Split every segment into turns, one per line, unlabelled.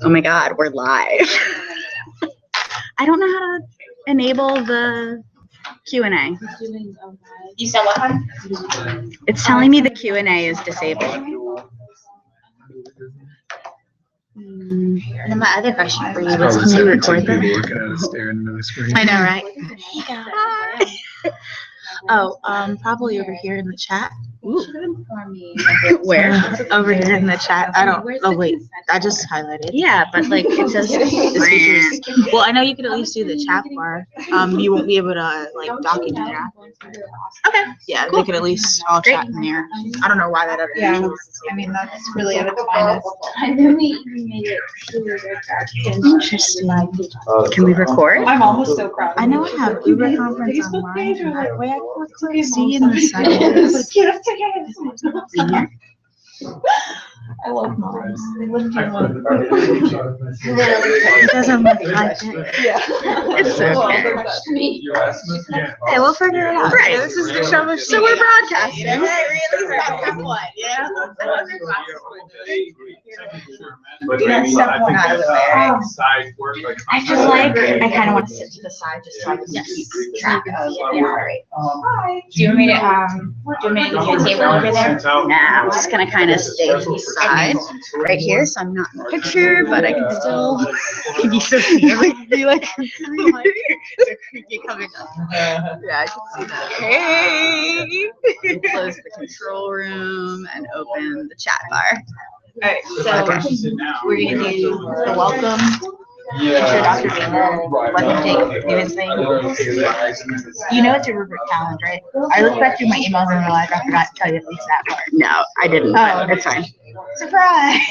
Oh my God, we're live. I don't know how to enable the Q&A.
You said what?
It's telling me the Q&A is disabled.
And then my other question for you was, can you record them?
Looking at us staring into the screen.
I know, right?
Hi. Oh, probably over here in the chat.
Ooh. Where?
Over here in the chat. I don't. Oh wait, I just highlighted.
Yeah, but like it says.
Well, I know you could at least do the chat bar. You won't be able to like document that.
Okay.
Yeah, they could at least all chat in there. I don't know why that other.
Yeah, I mean that's really at its finest.
And then we even made it really interesting.
Can we record?
I'm almost so proud.
I know I have Uber conference online. And that way I can click see in the settings.
I love moms. They lift you up.
It doesn't look like it.
Yeah.
It's okay.
Hey, we'll figure it out.
Right.
So this is the show.
So we're broadcasting.
I feel like I kind of want to sit to the side just so I can keep track of. Yeah, right.
Do you want me to get you a table over there?
Nah, I'm just gonna kind of stay to the side right here, so I'm not in the picture, but I can still. Can you still see everything? Be like creaky coming up. Yeah, I can see that. Hey. Close the control room and open the chat bar.
All right, so we're gonna do the welcome. Sure, Dr. Baker, let him do his thing. You know it's a rubric challenge, right? I looked back through my emails and realized I forgot to tell you at least that part.
No, I didn't.
Oh,
It's fine.
Surprise!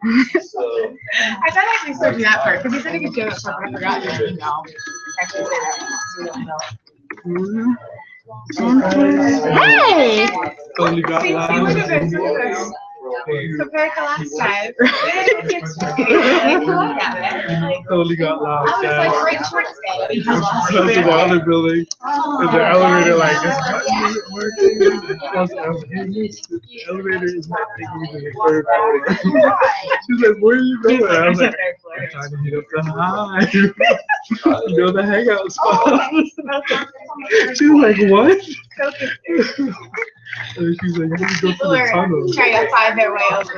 I thought I actually told you that part because you said you could do it, but I forgot your email. I actually say that.
Hey!
Totally got
See, compared to last time.
Totally got loud.
I was like right towards it.
Go to the other building. And the elevator like is working. The elevator is not taking me to the third floor. She's like, where are you going? I was like, I'm trying to hit up the Hive. You know the hangout spot. She was like, what? And she's like, how do you go to the tunnel?
Trying to find their way over.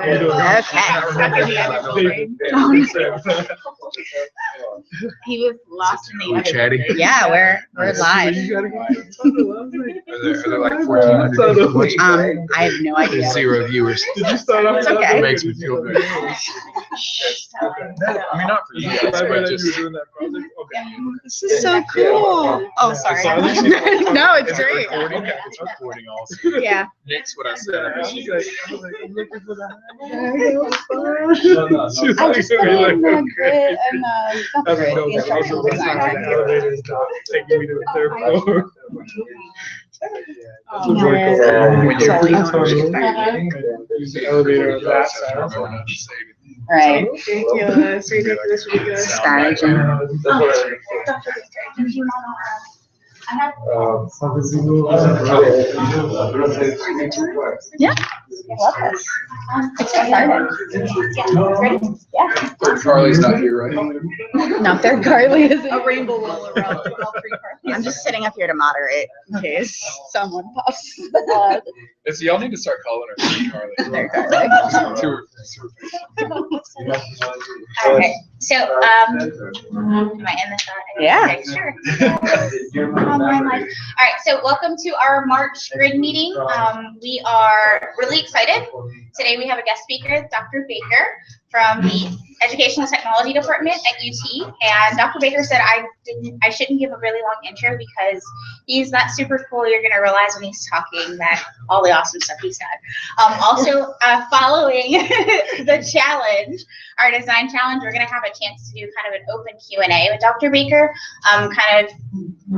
He was lost in the other
chatting.
building.
Yeah, we're live.
You gotta go to the tunnel. Are there like 1,400?
I have no idea.
0 viewers. Did you start off?
It's okay.
It makes me feel good. I mean, not for you guys, but just.
This is so cool. Oh, sorry. No, it's great.
It's recording also.
Yeah.
Next, what I said. She's like, I'm looking for the
I just put in the grid and
I was like, no,
the instructional
the
design.
elevator is not taking me to the third floor. Use the elevator on that side.
Right.
Ridiculous, ridiculous.
Strategy. Yeah. I love this. It's exciting. Yeah.
Carly's not here, right?
No, third Carly is
A rainbow roll around all three parties.
I'm just sitting up here to moderate in case someone pops.
It's, y'all need to start calling her Third Carly.
Third Carly.
Okay, so am I in the shot?
Yeah.
Okay, sure. All right, so welcome to our March grid meeting. We are really excited. Today we have a guest speaker, Dr. Baker from the Educational Technology Department at UT. And Dr. Baker said I shouldn't give a really long intro because he's that super cool. You're going to realize when he's talking that all the awesome stuff he said. Also, following the challenge, our design challenge, we're going to have a chance to do kind of an open Q&A with Dr. Baker, kind of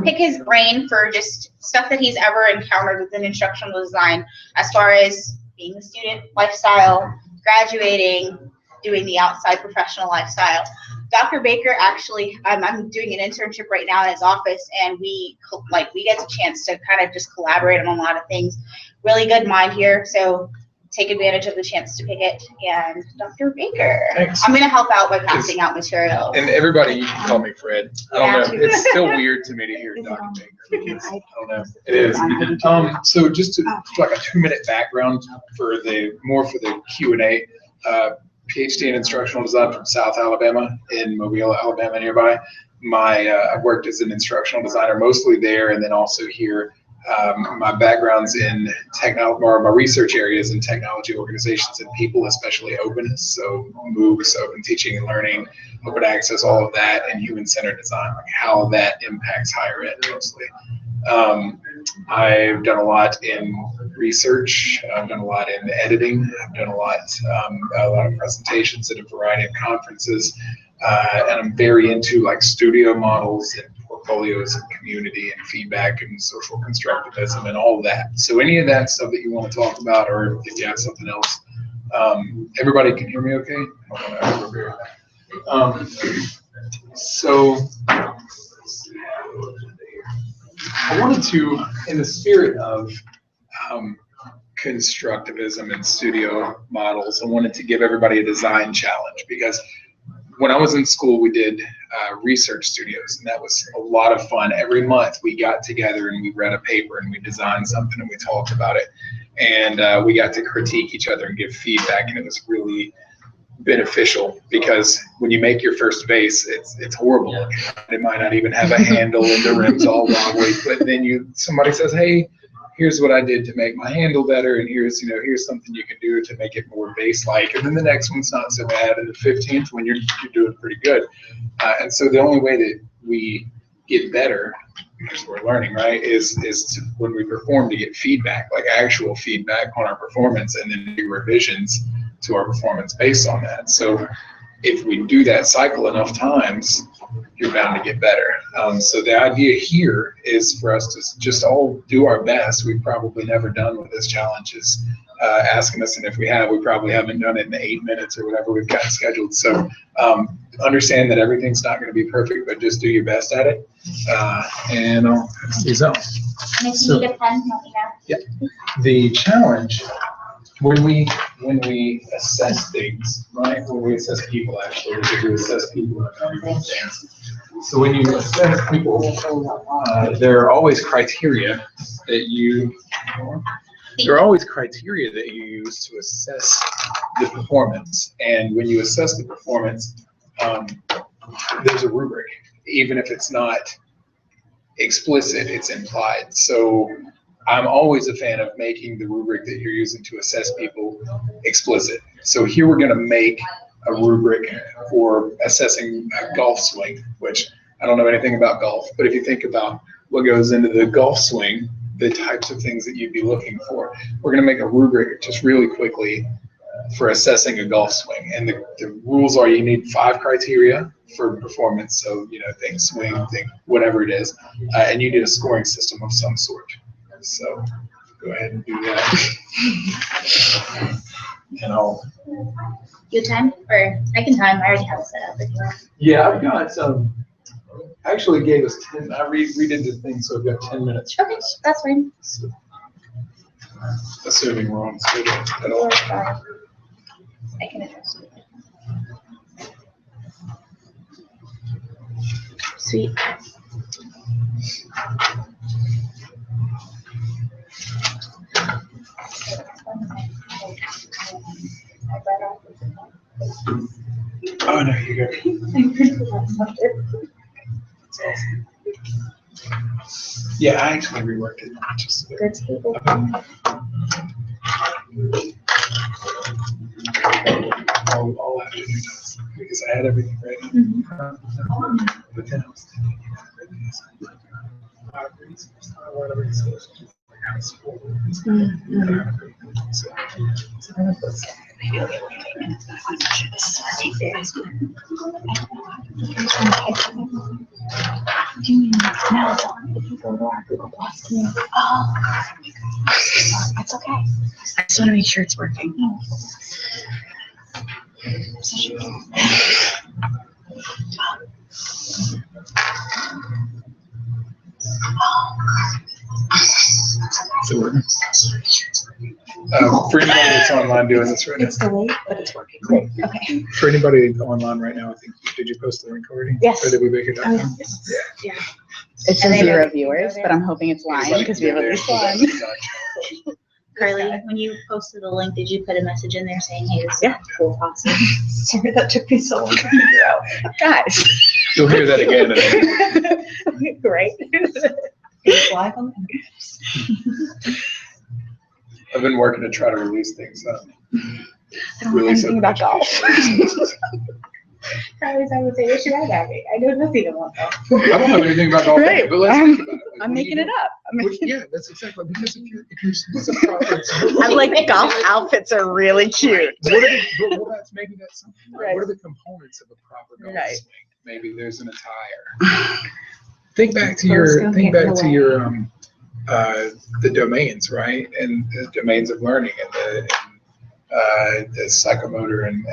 pick his brain for just stuff that he's ever encountered within instructional design as far as being a student, lifestyle, graduating, doing the outside professional lifestyle. Dr. Baker actually, I'm doing an internship right now in his office, and we get a chance to kind of just collaborate on a lot of things. Really good mind here. So take advantage of the chance to pick it. And Dr. Baker,
Thanks.
I'm going to help out by passing out material.
And everybody, you can call me Fred. I don't know. It's still weird to me to hear Dr. Baker. Because, I don't know. It is. So just to like a 2-minute background for the Q&A. PhD in instructional design from South Alabama in Mobile, Alabama nearby. I've worked as an instructional designer mostly there, and then also here. My background's in technology, or my research areas in technology organizations and people, especially openness. So MOOCs, open teaching and learning, open access, all of that, and human-centered design, like how that impacts higher ed mostly. I've done a lot in research. I've done a lot in editing. I've done a lot of presentations at a variety of conferences, and I'm very into like studio models and portfolios and community and feedback and social constructivism and all of that. So any of that stuff that you want to talk about, or if you have something else, everybody can hear me okay? I don't want to so I wanted to, in the spirit of constructivism and studio models, I wanted to give everybody a design challenge, because when I was in school, we did research studios, and that was a lot of fun. Every month we got together and we read a paper and we designed something and we talked about it, and we got to critique each other and give feedback, and it was really beneficial, because when you make your first vase, it's horrible. It might not even have a handle and the rim's all wobbly, but then somebody says, hey, here's what I did to make my handle better, and here's something you can do to make it more vase-like, and then the next one's not so bad, and the 15th one you're doing pretty good. And so the only way that we get better, because we're learning, right, is when we perform, to get feedback, like actual feedback on our performance, and then do revisions to our performance based on that. So if we do that cycle enough times, you're bound to get better. So the idea here is for us to just all do our best. We've probably never done what this challenge is asking us, and if we have, we probably haven't done it in 8 minutes or whatever we've got scheduled. So understand that everything's not going to be perfect, but just do your best at it. And I'll pass these out.
And if you need a pen, let me know.
Yeah. The challenge, when we assess things, right? When we assess people, actually, we assess people. So when you assess people, there are always criteria that you use to assess the performance. And when you assess the performance, there's a rubric, even if it's not explicit, it's implied. So I'm always a fan of making the rubric that you're using to assess people explicit. So here we're going to make a rubric for assessing a golf swing, which I don't know anything about golf, but if you think about what goes into the golf swing, the types of things that you'd be looking for, we're going to make a rubric just really quickly for assessing a golf swing. And the rules are, you need 5 criteria for performance. So, think swing, think whatever it is, and you need a scoring system of some sort. So go ahead and do that. And I'll.
You time? Or I can time. I already have it set up.
Yeah, I've got some. Actually gave us 10. I redid the thing, so I've got 10 minutes.
Okay, that's fine.
So, assuming we're on schedule at all.
I can address it. Sweet.
Oh no, you're good. That's awesome. Yeah, I actually reworked it. Just
Good table.
I'll have to do this because I had everything ready. But then I was thinking,
It's okay. I just want to make sure it's working.
So For anybody that's online doing this right now.
It's delayed, but it's working. Great. Okay.
For anybody online right now, I think, did you post the link already?
Yes.
Or did we make it?
Oh,
Yeah.
It says 0 viewers, but I'm hoping it's lying
Anybody
because
can
we have
go
at
there
least
for that
one.
design challenge.
Carly, when you posted the link, did you put a message in there saying, hey, this is
Yeah.
cool, awesome?
Sorry, that took me so long to figure out.
Guys.
You'll hear that again.
Great.
It's live on
I've been working to try to release things.
I don't know anything about golf.
Carly's, I would say, what should I have? I know nothing about that.
I don't know anything about golf,
Right.
but let's think about it. Like,
I'm
what do
making
you
it
do?
up.
Yeah, that's exactly, because if you're it's a proper.
I like golf outfits are really cute.
Well, that's maybe that's something. Right?
Right.
What are the components of a proper golf
Right.
swing? Maybe there's an attire. Think back to the domains, right? And the domains of learning and the psychomotor and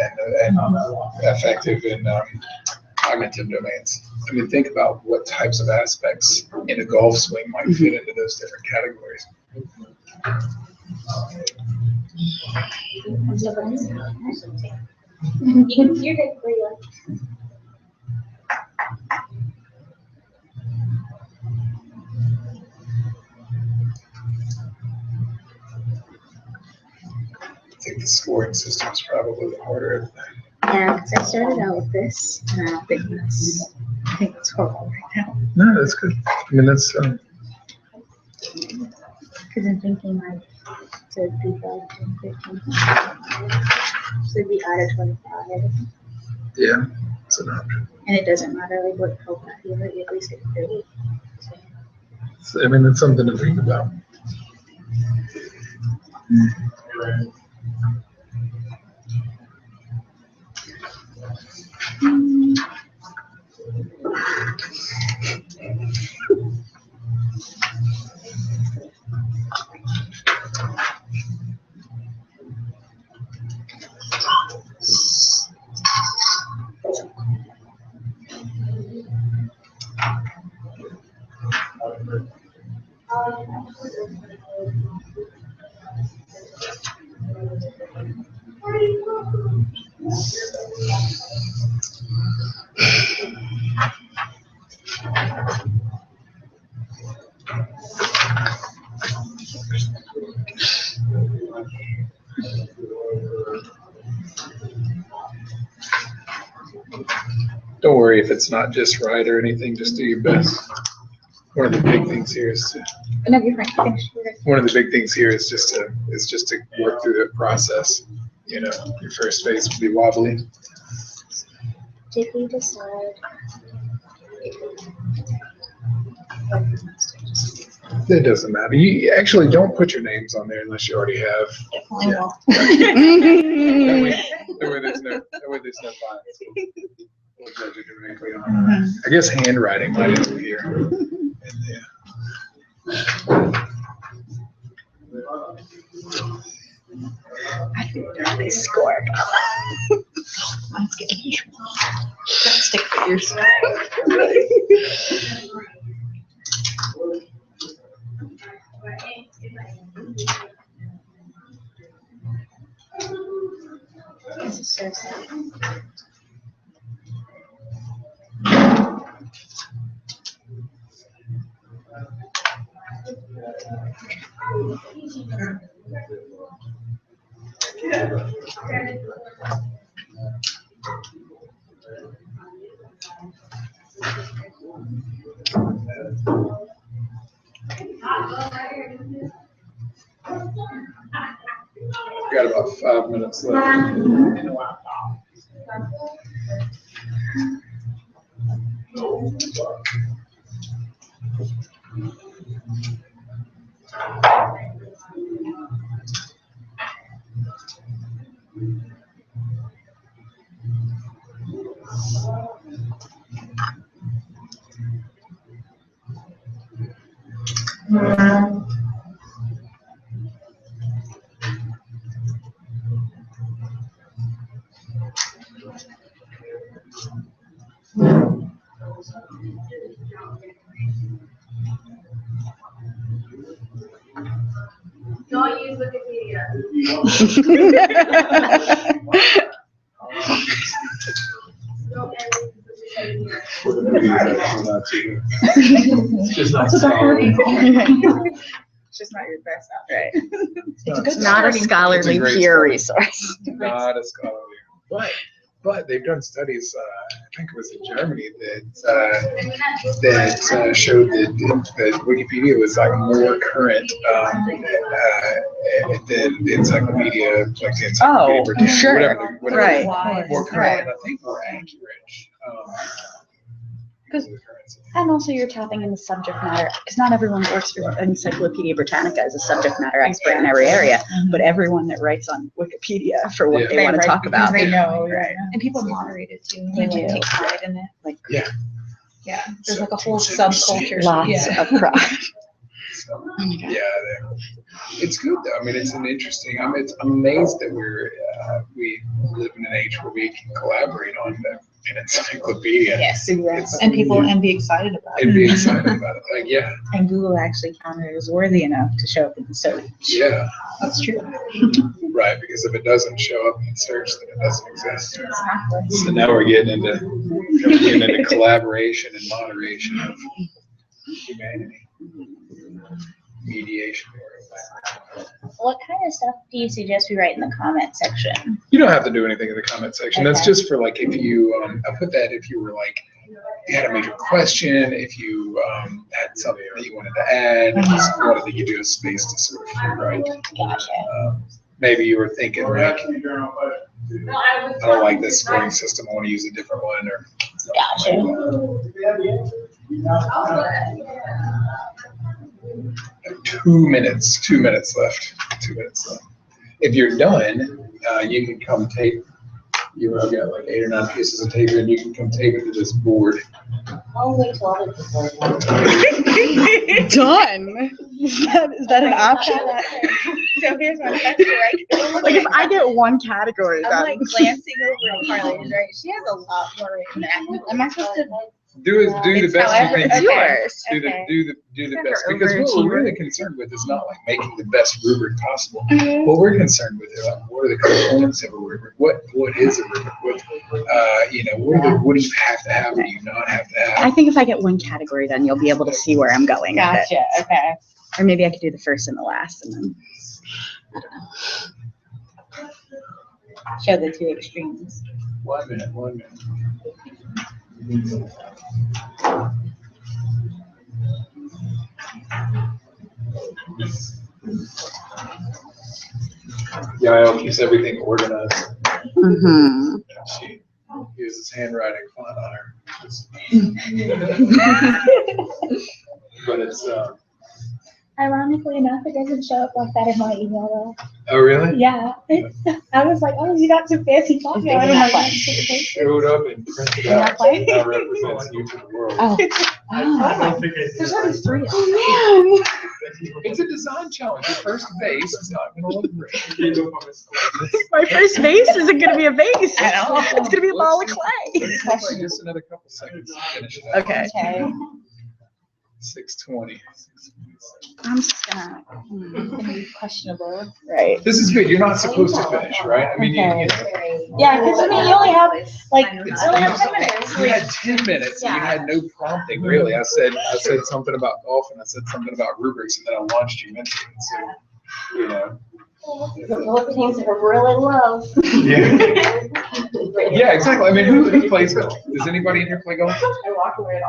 affective and cognitive domains. I mean, think about what types of aspects in a golf swing might fit into those different categories.
You're good for you.
I think the scoring system is probably the harder of the thing.
Yeah, because I started out with this, and I think it's horrible right now.
No, that's good. I mean, that's
Because I'm thinking like to 2015. So it'd be out of 25.
yeah, it's an option.
And it doesn't matter like what profile you at least get 30.
So, I mean, it's something to think about. Don't worry if it's not just right or anything, just do your best. One of the big things here is to,
No, you're right.
one of the big things here is just to work through the process. You know, your first phase will be wobbly.
Did we decide?
It doesn't matter. You actually don't put your names on there unless you already have.
Definitely
Yeah.
will.
That way there's no bias. We'll judge it directly on. I guess handwriting might help here. And, yeah.
I think they scored. Mine's getting stick figures.
This is so sad.
We've got about 5 minutes left.
Don't use Wikipedia.
It's just not scholarly.
It's just not your best out.
Right.
It's a good
Not a
starting
scholarly
It's a great
peer
start.
resource.
Not a scholarly, but they've done studies. I think it was in Germany that showed that Wikipedia was like more current than the encyclopedia, like the Encyclopedia Britannica,
sure.
whatever,
Right.
more current, and I think more accurate.
Because-
of the currency.
And also you're tapping into subject matter, because not everyone that works for Encyclopedia Britannica is a subject matter expert in every area, but everyone that writes on Wikipedia for what
Yeah.
they want to talk about.
They know,
Right.
and people moderate it too.
They
They
do.
take pride in it.
Like
Yeah.
Yeah, there's like a whole
So-
subculture.
lots
Yeah.
of pride.
So, yeah, it's good though. I mean, it's I'm amazed that we live in an age where we can collaborate on an encyclopedia.
Yes,
It's-
and people and be excited about
And
it.
be excited about it. Like, yeah,
And Google actually counted it as worthy enough to show up in the search.
yeah,
That's true.
right. Because if it doesn't show up in search, then it doesn't exist.
Exactly.
So now we're getting into collaboration and moderation of humanity, mediation.
What kind of stuff do you suggest we write in the comment section?
You don't have to do anything in the comment section. That's
Okay.
just for like if you, I put that if you were like, you had a major question, if you had something that you wanted to add, just wanted to give you a space to sort of free write.
Gotcha.
Maybe you were thinking like, I don't like this scoring system, I want to use a different one, or.
Gotcha.
2 minutes, 2 minutes left, 2 minutes left. If you're done, you can come tape, I've got like 8 or 9 pieces of tape, and you can come tape it to this board.
I'll wait till other people are done.
Done. Is that an option?
So here's my question, right?
Like if I get one category
I'm
done.
like glancing over at Carly's, right? She has a lot more written down. Am I supposed to?
Do the
It's
best
however-
you
It's
can.
yours.
Okay.
Do the
Guys
best,
are
because what we're really
overachiever.
concerned with is not like making the best rubric possible.
Mhm.
What we're concerned with is like, what are the components of a rubric? What is a rubric? What do you have to have? What do you not have to
I
have?
think if I get one category done, you'll be able to see where I'm going with it.
Gotcha, okay.
Or maybe I could do the first and the last and then.
Show the two extremes.
1 minute, 1 minute. Yael keeps everything organized.
Mm-hmm.
She uses handwriting font on her. But it's,
Ironically enough, it doesn't show up like that in my email
oh, really?
though. Yeah. I was like, oh, you got some fancy coffee. I'm like,
Showed up and printed
You're not
out.
playing?
Now represents you to the world.
Oh.
There's only 3 of them.
Man.
It's a design challenge. Your first base is not gonna look great.
My first vase isn't gonna be a vase.
I know.
It's gonna be a ball of clay.
It's like just another couple seconds to finish it. out.
Okay.
Okay.
6:20.
I'm just gonna.
It's gonna be questionable.
Right.
This is good. You're not supposed to finish, right? I mean,
Okay. Yeah, because I mean, you only have like, you only have 10 minutes.
You had 10 minutes and you had no prompting, really. I said something about golf and I said something about rubrics and then I launched you into it. So, you know.
What things that I really love.
Yeah, exactly. I mean, who plays golf? Does anybody in here play golf?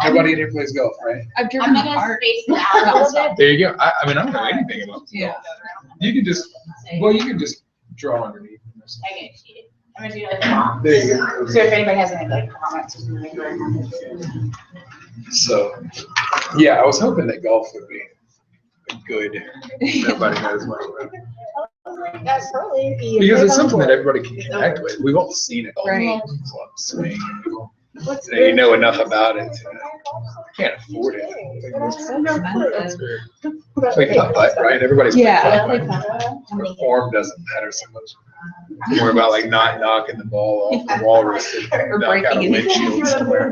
Nobody in here plays golf, right?
I've
I'm
driven
gonna
apart.
space it out a little bit.
There you go. I mean, I don't know anything about golf.
Yeah.
You can just draw underneath.
I get cheated. I'm gonna do like that.
There you go.
So if anybody has any like comments or something.
So, yeah, I was hoping that golf would be good. Nobody knows much about it.
That's early.
Because it's something that everybody can connect with. We've all seen it.
Right.
Club swing. You know enough about it. Can't afford it. It's like putt-putt, right? Everybody's
Yeah.
putt-putt. Form doesn't matter so much. More about like not knocking the ball off the walrus and knock out a
breaking it.
windshield somewhere.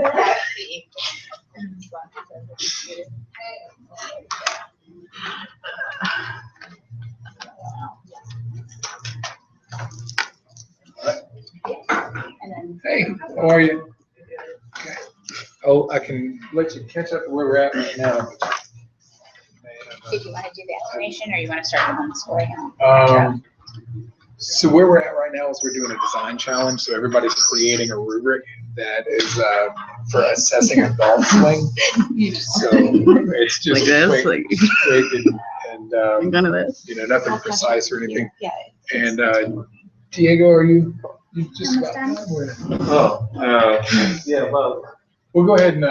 Hey, how are you? Okay. Oh, I can let you catch up to where we're at right now.
Did you want to do the explanation or you want to start with homeschooling?
So where we're at right now is we're doing a design challenge. So everybody's creating a rubric that is for assessing a golf swing. So it's just
Like this,
quick and
none of this.
you know, nothing precise or anything. And Diego, are you just about done?
Yeah, well.
We'll go ahead and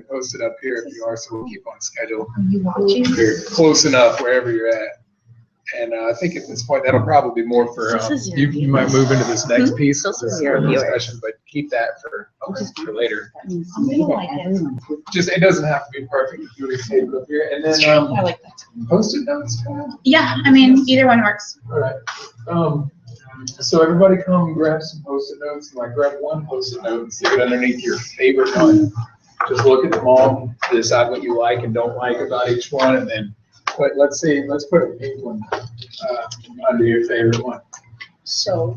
post it up here if you are, so we'll keep on schedule.
Are you watching?
You're close enough wherever you're at. And I think at this point, that'll probably be more for,
This is your
you might move into this next piece.
This is
for
your
the
viewers.
discussion, but keep that for later.
I'm gonna like it.
Just, it doesn't have to be perfect. You can save it up here. And then,
I like that.
post-it notes.
Yeah, I mean, either one works.
All right. So everybody come grab some post-it notes, like grab one post-it note and stick it underneath your favorite one. Just look at them all, decide what you like and don't like about each one, and then, let's put a pink one under your favorite one.
So.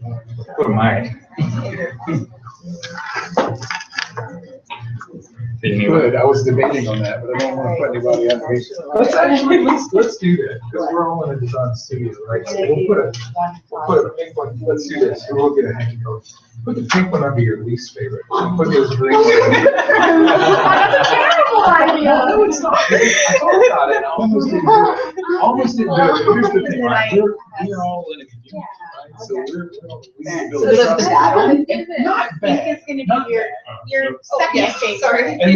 What am I?
Good, I was debating on that, but I don't want to put anybody under. Let's do that, because we're all in a design studio, right? So we'll put a pink one, let's do this, we'll get a hanky code. Put the pink one under your least favorite. Put this green one.
That's a terrible idea.
No, it's not. I thought about it, I almost didn't do it. Almost didn't do it. Here's the thing, right? We're all in a community, right? So we need to build
So the
trust.
bad one?
Not bad.
Pink is gonna be your second favorite. Sorry.
And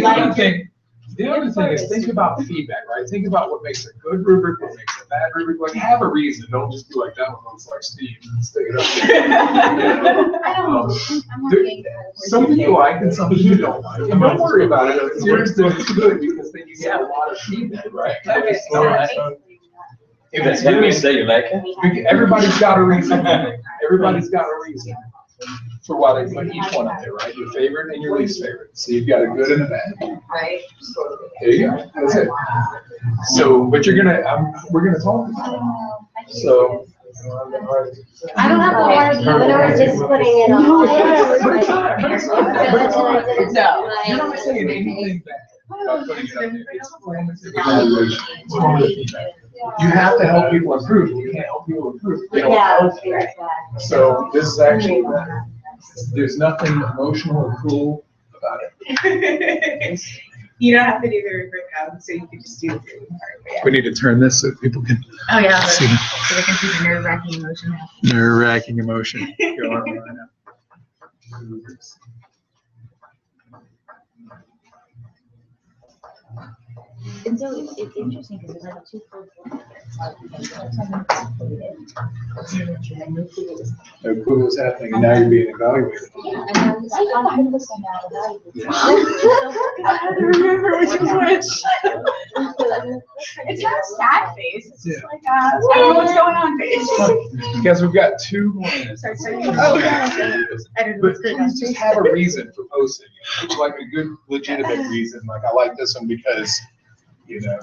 the other thing is think about feedback, right? Think about what makes a good rubric, what makes a bad rubric. Like, have a reason. Don't just be like, that one looks like Steve, and stick it up there.
I don't know. I'm looking.
Something you like and something you don't like. And don't worry about it. It's yours that it's good, because then you get a lot of feedback, right?
Okay.
If
That's
it's
gonna
good,
say you like it?
everybody's got a reason. Everybody's got a reason for why they put each one up there, right? Your favorite and your least favorite. So you've got a good and a bad.
Right.
There you go. That's it. So, but we're gonna talk about it. So.
I don't have
Oh,
to
when I was just putting it on.
No.
You're not saying anything bad about putting it up there. It's formative evaluation. It's formative feedback. You have to help people improve. You can't help people improve. They don't
Yeah,
help you. So this is actually, there's nothing emotional or cruel about it.
You don't have to do the rubric so you can just do the rubric part.
We need to turn this so people can
Oh, yeah.
see
So they can see the nerve-wracking emotion.
nerve-wracking emotion going on right now.
And so it's interesting because there's like two full.
No clue what's happening, and now you're being evaluated.
Yeah, and I'm 100% now evaluated.
I had to remember which was which. It's not a sad face. It's just like I don't know what's going on face.
Guys, we've got 2 more minutes.
Sorry.
Oh, but please just have a reason for posting it. Like a good legitimate reason. Like, I like this one because, you know,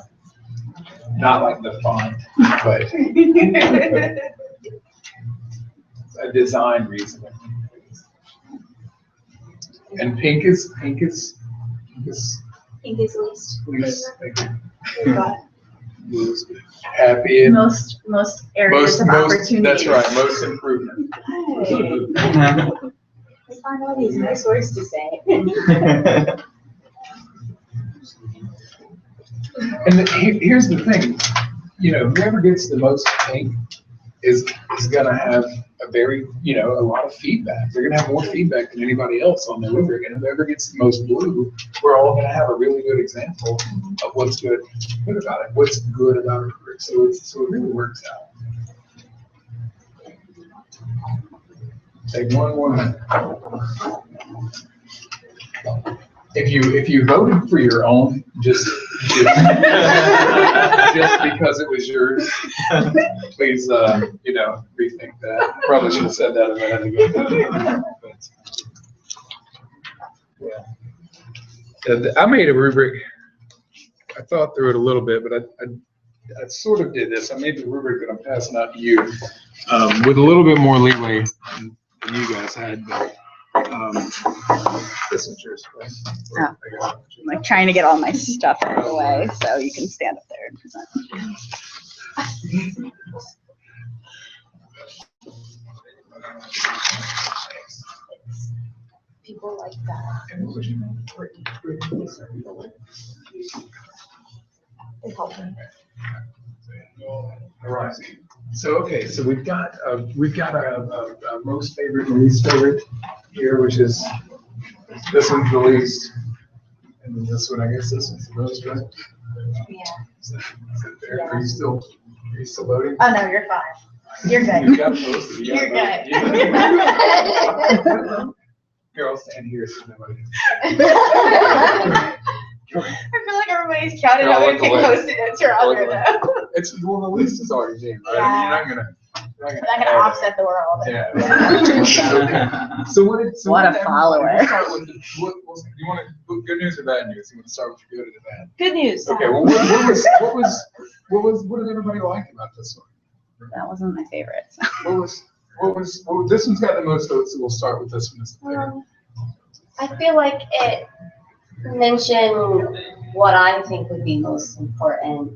not like the font, but a design reason. And pink is
Pink is least.
least, least happy and
Most areas of opportunity.
that's right, most improvement.
I find all these nice words to say.
And here's the thing, you know, whoever gets the most pink is gonna have a very, you know, a lot of feedback. They're gonna have more feedback than anybody else on the rubric. And whoever gets the most blue, we're all gonna have a really good example of what's good about it, what's good about a rubric. So it really works out. Take one more minute. If you voted for your own, just because it was yours, please, you know, rethink that. Probably should have said that a minute ago. But, yeah. I made a rubric. I thought through it a little bit, but I sort of did this. I made the rubric that I'm passing out to you with a little bit more leeway than than you guys had, but this is yours, right?
Oh. I'm like trying to get all my stuff out of the way so you can stand up there and present.
People like that. They help me.
All right. So okay, so we've got a most favorite and least favorite here, which is this one's the least, and then this one, I guess this one's the most, right?
Yeah.
Is that fair? Are you still loading?
Oh, no, you're fine. You're good.
You got posted. You
You're
got
good.
voted. Here, I'll stand here so nobody.
I feel like everybody's counting
Girl,
how many
look away.
Post-it notes are on
Look
there
away.
though.
It's well, the least is already James, right? I mean, you're not gonna
offset the world.
Yeah. So what did? So
What a
did everybody-
follower.
we'll start with the- what you want to good news or bad news? You want to start with the good or the bad?
Good news.
Okay. Well, what did everybody like about this one?
That wasn't my favorite. So.
This one's got the most votes, so we'll start with this one as the favorite.
I feel like it mentioned what I think would be most important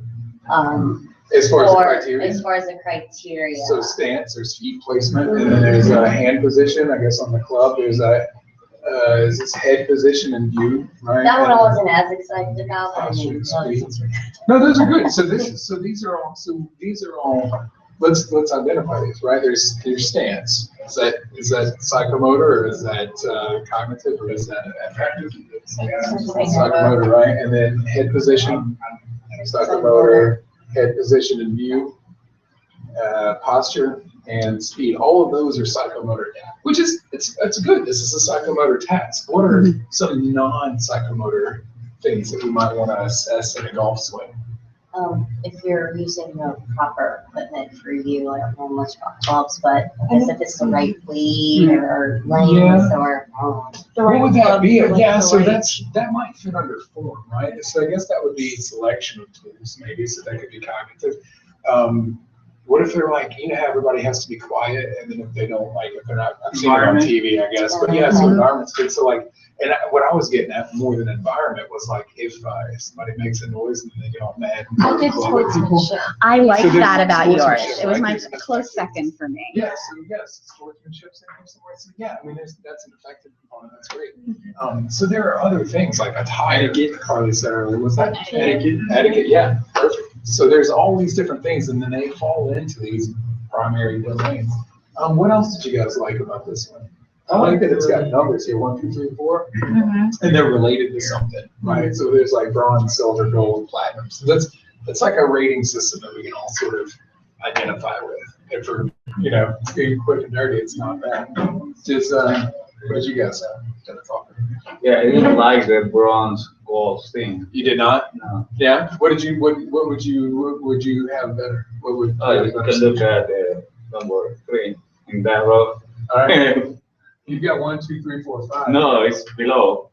As far as the criteria.
as far as the criteria.
So stance, there's feet placement, and then there's a hand position. I guess on the club, there's a is this head position and view, right?
That one I
And
wasn't as excited about. But I
posture
mean,
and speed. No, those are good. So these are all. Let's identify these, right? There's stance. Is that psychomotor, or is that cognitive, or is that affective? Psychomotor, right? And then head position, psychomotor, head position and view, posture, and speed. All of those are psychomotor, which is it's good. This is a psychomotor task. What are some non-psychomotor things that we might want to assess in a golf swing?
If you're using the proper equipment for you, I don't know much about clubs, but I guess if it's the right weight or length or
What would that be? Yeah, so that might fit under form, right? So I guess that would be selection of tools, maybe. So that could be cognitive. What if they're like, you know, how everybody has to be quiet, and then if they don't like, if they're not, I've seen it on TV, I guess, but yeah, so environment's good. So like, and what I was getting at more than environment was like, if somebody makes a noise and they get all mad. And
I did sportsmanship.
I like
So there's
that about yours.
sportsmanship,
It was
right?
my
There's an
close
effective-
second for me.
Yeah, so yes, sportsmanship, so yeah, I mean, that's an effective component, that's great. So there are other things like attire, Carly said earlier, what's that? Etiquette, yeah, perfect. So there's all these different things, and then they fall into these primary domains. What else did you guys like about this one? I like that it's got numbers here, 1, 2, 3, 4, and they're related to something, right? So there's like bronze, silver, gold, platinum. So that's like a rating system that we can all sort of identify with. And for, you know, being quick and dirty, it's not bad. Just, what did you guys have?
Yeah, I didn't like the bronze gold thing.
You did not?
No.
Yeah? What would you have better? What would?
Oh, you can look at the number 3 in that row.
All right. You've got 1, 2, 3, 4, 5.
No, it's below.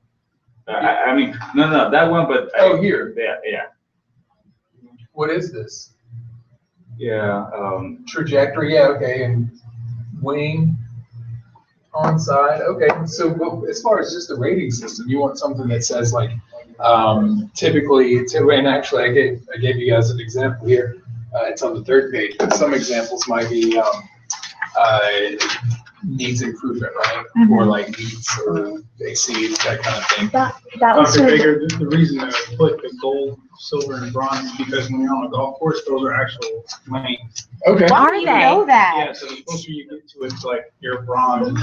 I mean, no, that one, but.
Here.
Yeah.
What is this?
Yeah,
Trajectory, yeah, okay, and wing, onside, okay. So as far as just the rating system, you want something that says like, typically, and actually I gave you guys an example here. It's on the 3rd page, but some examples might be needs improvement, right? Or like needs or exceeds, that kind of thing.
That was
Dr.
sort of,
Baker, the reason I put the gold, silver, and bronze is because when you're on a golf course, those are actual lanes.
Okay.
are they?
know that.
Yeah, so the closer you get to it, it's like you're bronze.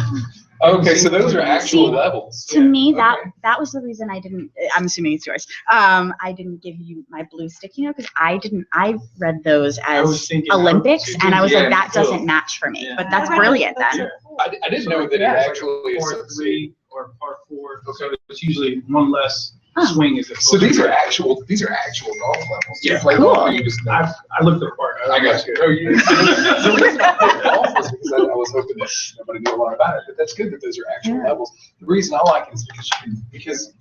Okay, so those are actual
See,
levels.
To me,
Okay.
that was the reason I didn't. I'm assuming it's yours. I didn't give you my blue sticky note because I read those
I was
as
thinking
Olympics, and I was
yeah,
like, that
me too.
doesn't match for me.
Yeah.
But that's brilliant then.
I didn't know that it
Yeah, it's like
actually
a par
associated.
3 or par 4, so it's usually one less
swing is.
So these are actual golf levels.
Yeah,
cool.
You just I looked the part.
I got you. Oh, you. The reason I picked golf was because I was hoping that nobody knew a lot about it. But that's good that those are actual levels. The reason I like it is because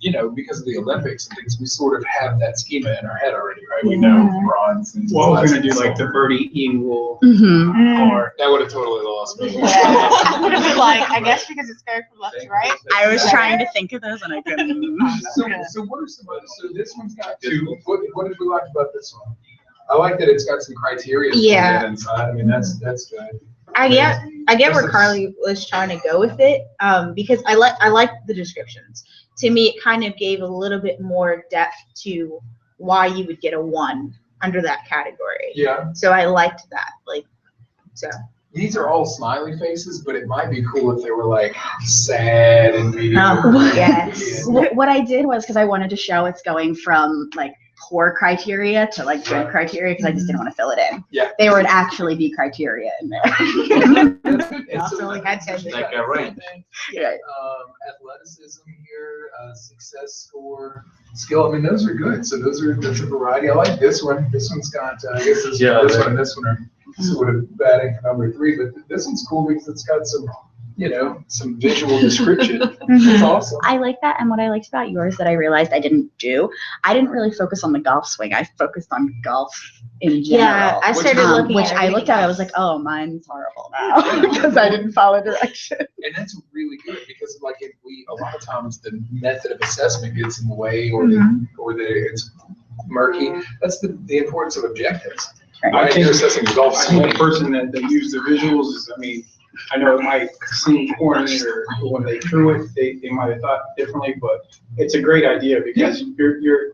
of the Olympics and things, we sort of have that schema in our head already, right? We know bronze. And
well, I was gonna do like the birdie eagle, or
that would have totally lost me.
Like, I guess because it's going from left to right.
I was trying to think of those and I couldn't.
So what are some others? So this one's got two. What did we like about this one? I like that it's got some criteria. Inside. I mean, that's good.
I get where Carly was trying to go with it, because I like the descriptions. To me, it kind of gave a little bit more depth to why you would get a 1 under that category.
Yeah.
So I liked that.
These are all smiley faces, but it might be cool if they were like sad and mediocre.
Yes.
What I did was, because I wanted to show it's going from like poor criteria to like good criteria, because I just didn't want to fill it in.
Yeah.
There would actually be criteria in there.
Also, like I said,
like a rank.
Athleticism here, success score, skill. I mean, those are good. So that's a variety. I like this one. This one's got, I guess this one and this one are sort of batting for number 3, but this one's cool because it's got some, some visual description. It's awesome.
I like that, and what I liked about yours that I realized I didn't really focus on the golf swing. I focused on golf in general.
Yeah, I started looking
which
at
I looked at. I was like, oh, mine's horrible now because I didn't follow direction.
And that's really good because, like, a lot of times the method of assessment gets in the way, or it's murky. That's the importance of objectives.
I think
you're assessing the golf swing.
the person that used the visuals is, I know it might seem corny, or when they drew it, they might have thought differently, but it's a great idea because you're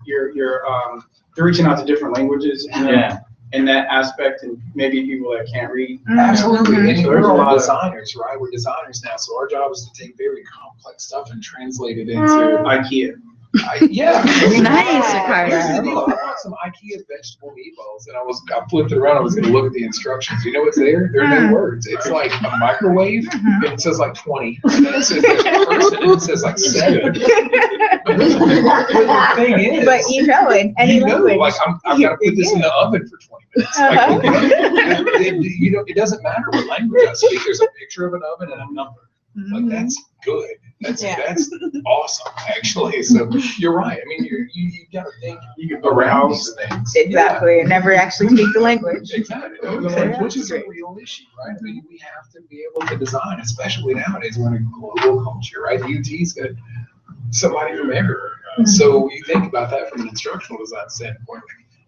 reaching out to different languages in that aspect, and maybe people that can't read.
Absolutely. And
So
we're
there's a
all
lot of
designers, right? We're designers now, so our job is to take very complex stuff and translate it into
IKEA.
Nice, Ricardo.
I want some IKEA vegetable meatballs, and I flipped it around. I was going to look at the instructions. You know what's there? There are no words. It's like a microwave, and it says like 20. And then it says like person, and it says like 7. But the thing is,
but in any language,
like I've got to put this in the oven for 20 minutes. Like, it doesn't matter what language I speak. There's a picture of an oven and a number. Like, that's good. That's awesome, actually. So you're right. I mean, you got to think around these things.
Exactly. And never actually speak the language.
Exactly. Which is a real issue, right? I mean, we have to be able to design, especially nowadays. We're in a global culture, right? The UT's got somebody from everywhere. So you think about that from an instructional design standpoint.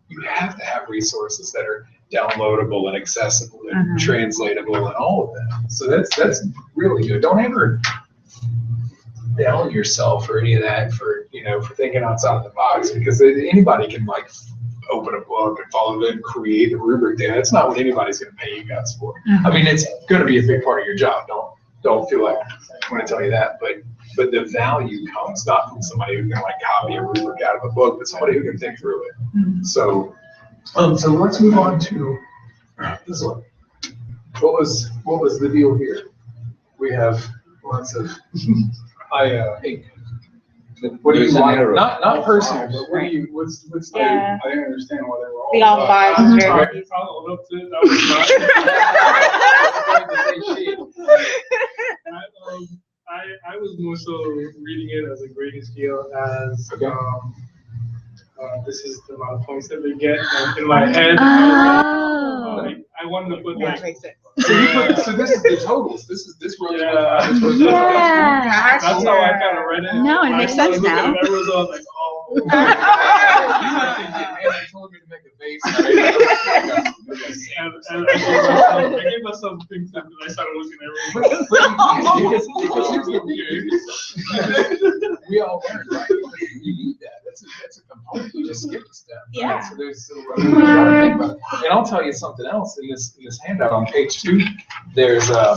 You have to have resources that are downloadable and accessible and translatable and all of that. So that's really good. Don't ever down yourself or any of that for thinking outside the box, because anybody can like open a book and follow it and create a rubric there. That's not what anybody's going to pay you guys for. I mean, it's going to be a big part of your job. Don't feel like I want to tell you that, but the value comes not from somebody who can like copy a rubric out of a book, but somebody who can think through it. So let's move on to this one. What was the deal here? We have lots of what do you want? Not personal, but what do you? What's the?
I didn't understand why they were all.
The golf vibes is very
confusing. I was more so reading it as a grading scale as this is the amount of points that we get in my head. I wanted to put like.
So this is the totals. This row.
That's how I kind of read it.
No, it makes sense now.
I was all like,
You told me to make a face.
I gave myself things that I started looking at everything.
We all learned, right? You need that. That's a component. You just skip a step.
Yeah.
Right? So there's you gotta think about it. And I'll tell you something else in this handout on page 2. There's I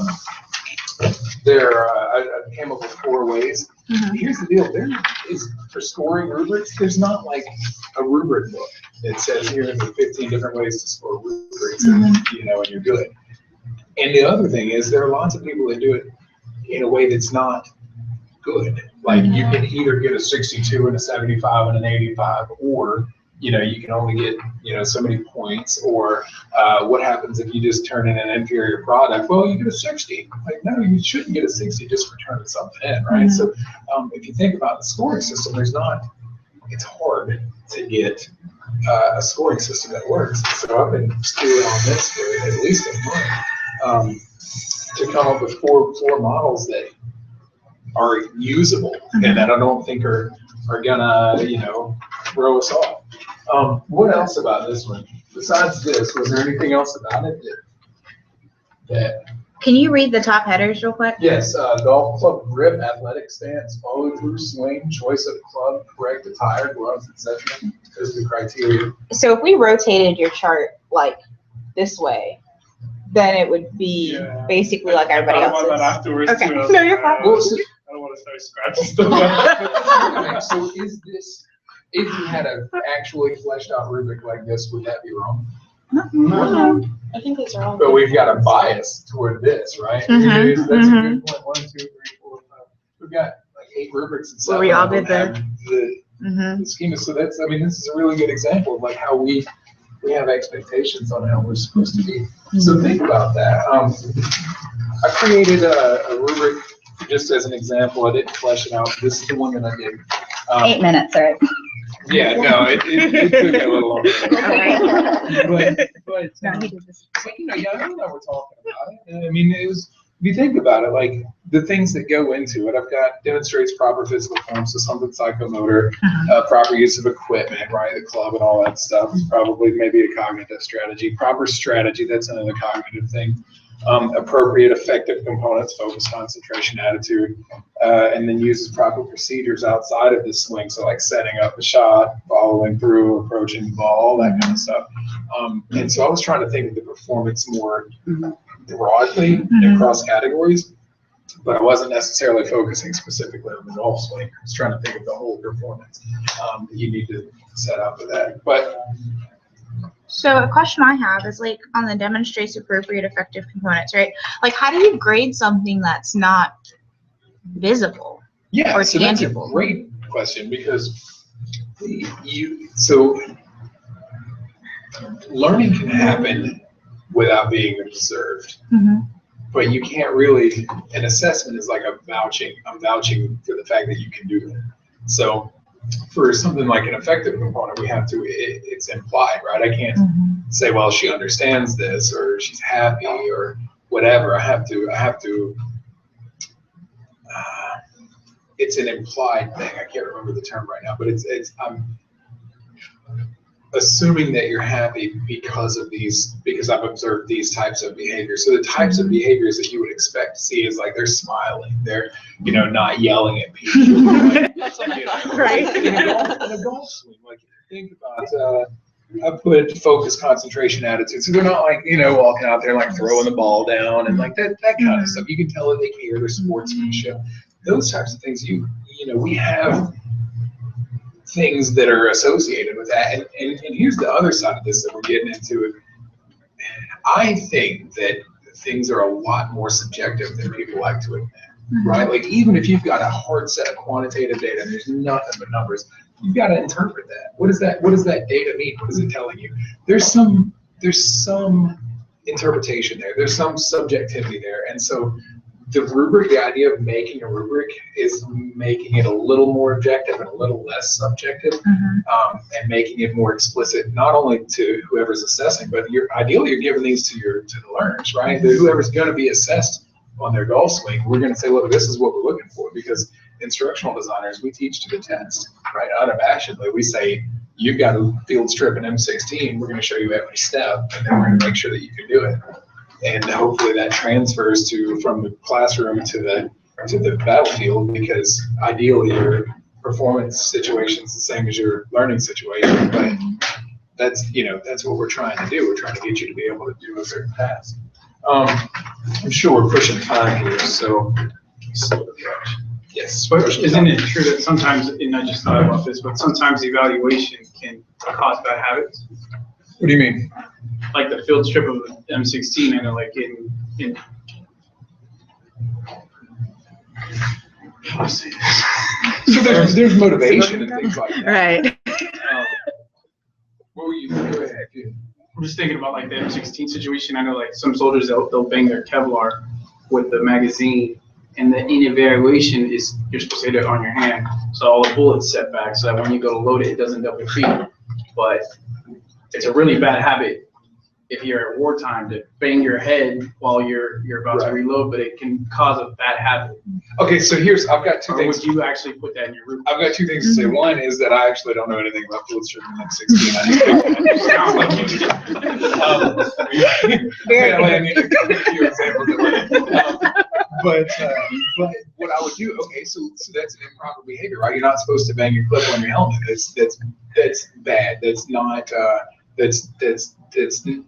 came up with 4 ways. Here's the deal. There is, for scoring rubrics, there's not like a rubric book that says here are the 15 different ways to score rubrics, and you're good. And the other thing is there are lots of people that do it in a way that's not good. Like you can either get a 62 and a 75 and an 85, or you can only get so many points, or what happens if you just turn in an inferior product? Well, you get a 60. Like, no, you shouldn't get a 60 just for turning something in, right? So if you think about the scoring system, it's hard to get a scoring system that works. So I've been stewing on this for at least a month to come up with four models that are usable and that I don't think are gonna throw us off. What else about this one? Besides this, was there anything else about it that
Can you read the top headers real quick?
Yes, golf club grip, athletic stance, follow through swing, choice of club, correct attire, gloves, etc. Those are the criteria.
So if we rotated your chart like this way, then it would be basically like everybody
I thought about that
else's.
afterwards
Okay.
too.
No, you're fine.
I don't want to start scratching stuff out.
Okay, so is this, if you had an actually fleshed out rubric like this, would that be wrong?
No. I think these are all.
But we've got a bias toward this, right?
Mhm,
That's a good point. 1, 2, 3, 4, 5. We've got like 8 rubrics and stuff.
Where we all did
the schema. So this is a really good example of like how we have expectations on how we're supposed to be. So think about that. I created a rubric just as an example. I didn't flesh it out. This is the one that I did.
8 minutes, right?
Yeah, no, it took me a little longer. But
No, he did this.
Young and I were talking about it. I mean, it was, if you think about it, like the things that go into it, I've got demonstrates proper physical form, so something psychomotor, proper use of equipment, right, the club and all that stuff. Probably maybe a cognitive strategy, proper strategy, that's another cognitive thing. Appropriate effective components, focus, concentration, attitude, and then uses proper procedures outside of the swing, so like setting up a shot, following through, approaching the ball, all that kind of stuff. And so I was trying to think of the performance more broadly across categories, but I wasn't necessarily focusing specifically on the golf swing. I was trying to think of the whole performance that you need to set up for that. But
So a question I have is like on the demonstrates appropriate effective components, right? Like how do you grade something that's not visible?
yeah,
Or
so
tangible.
that's a great question, because so learning can happen without being observed, but you can't really, an assessment is like I'm vouching for the fact that you can do it. So for something like an effective component, we have to, it's implied, right? I can't say, well, she understands this, or she's happy, or whatever. I have to, it's an implied thing. I can't remember the term right now, but I'm assuming that you're happy because I've observed these types of behaviors. So the types of behaviors that you would expect to see is like they're smiling, they're not yelling at people.
That's what I thought.
Right.
In a golf swing, like think about I put focus, concentration, attitude. So they're not like walking out there like throwing the ball down and like that kind of stuff. You can tell that they care, their sportsmanship. Those types of things, we have things that are associated with that. And here's the other side of this that we're getting into. I think that things are a lot more subjective than people like to admit, right? Like even if you've got a hard set of quantitative data and there's nothing but numbers, you've got to interpret that. What does that data mean? What is it telling you? There's some interpretation there. There's some subjectivity there. And so the rubric, the idea of making a rubric is making it a little more objective and a little less subjective, and making it more explicit, not only to whoever's assessing, but ideally you're giving these to the learners, right? Whoever's going to be assessed on their golf swing, we're going to say, look, this is what we're looking for, because instructional designers, we teach to the test, right? Unabashedly, we say, you've got a field strip in M16, we're going to show you every step, and then we're going to make sure that you can do it. And hopefully that transfers from the classroom to the battlefield, because ideally your performance situation is the same as your learning situation. But that's what we're trying to do. We're trying to get you to be able to do a certain task. I'm sure we're pushing time here, so yes.
But isn't it true that sometimes, and I just thought about this, but sometimes evaluation can cause bad habits?
What do you mean?
Like the field strip of M16, I know, like in how do I say this?
So there's motivation and things like that.
Right.
What were you thinking?
I'm just thinking about like the M16 situation. I know like some soldiers, they'll bang their Kevlar with the magazine, and the in evaluation is you're supposed to hit it on your hand. So all the bullets set back so that when you go to load it, it doesn't double feed. But it's a really bad habit if you're at wartime to bang your head while you're about to reload, but it can cause a bad habit.
Okay, so I've got two
Or
things.
would you actually put that in your route?
I've got two things to say. One is that I actually don't know anything about bullets from M16.
Sounds like you do.
I need a few examples of it. But what I would do, okay, so that's an improper behavior, right? You're not supposed to bang your clip on your helmet. That's bad. That's not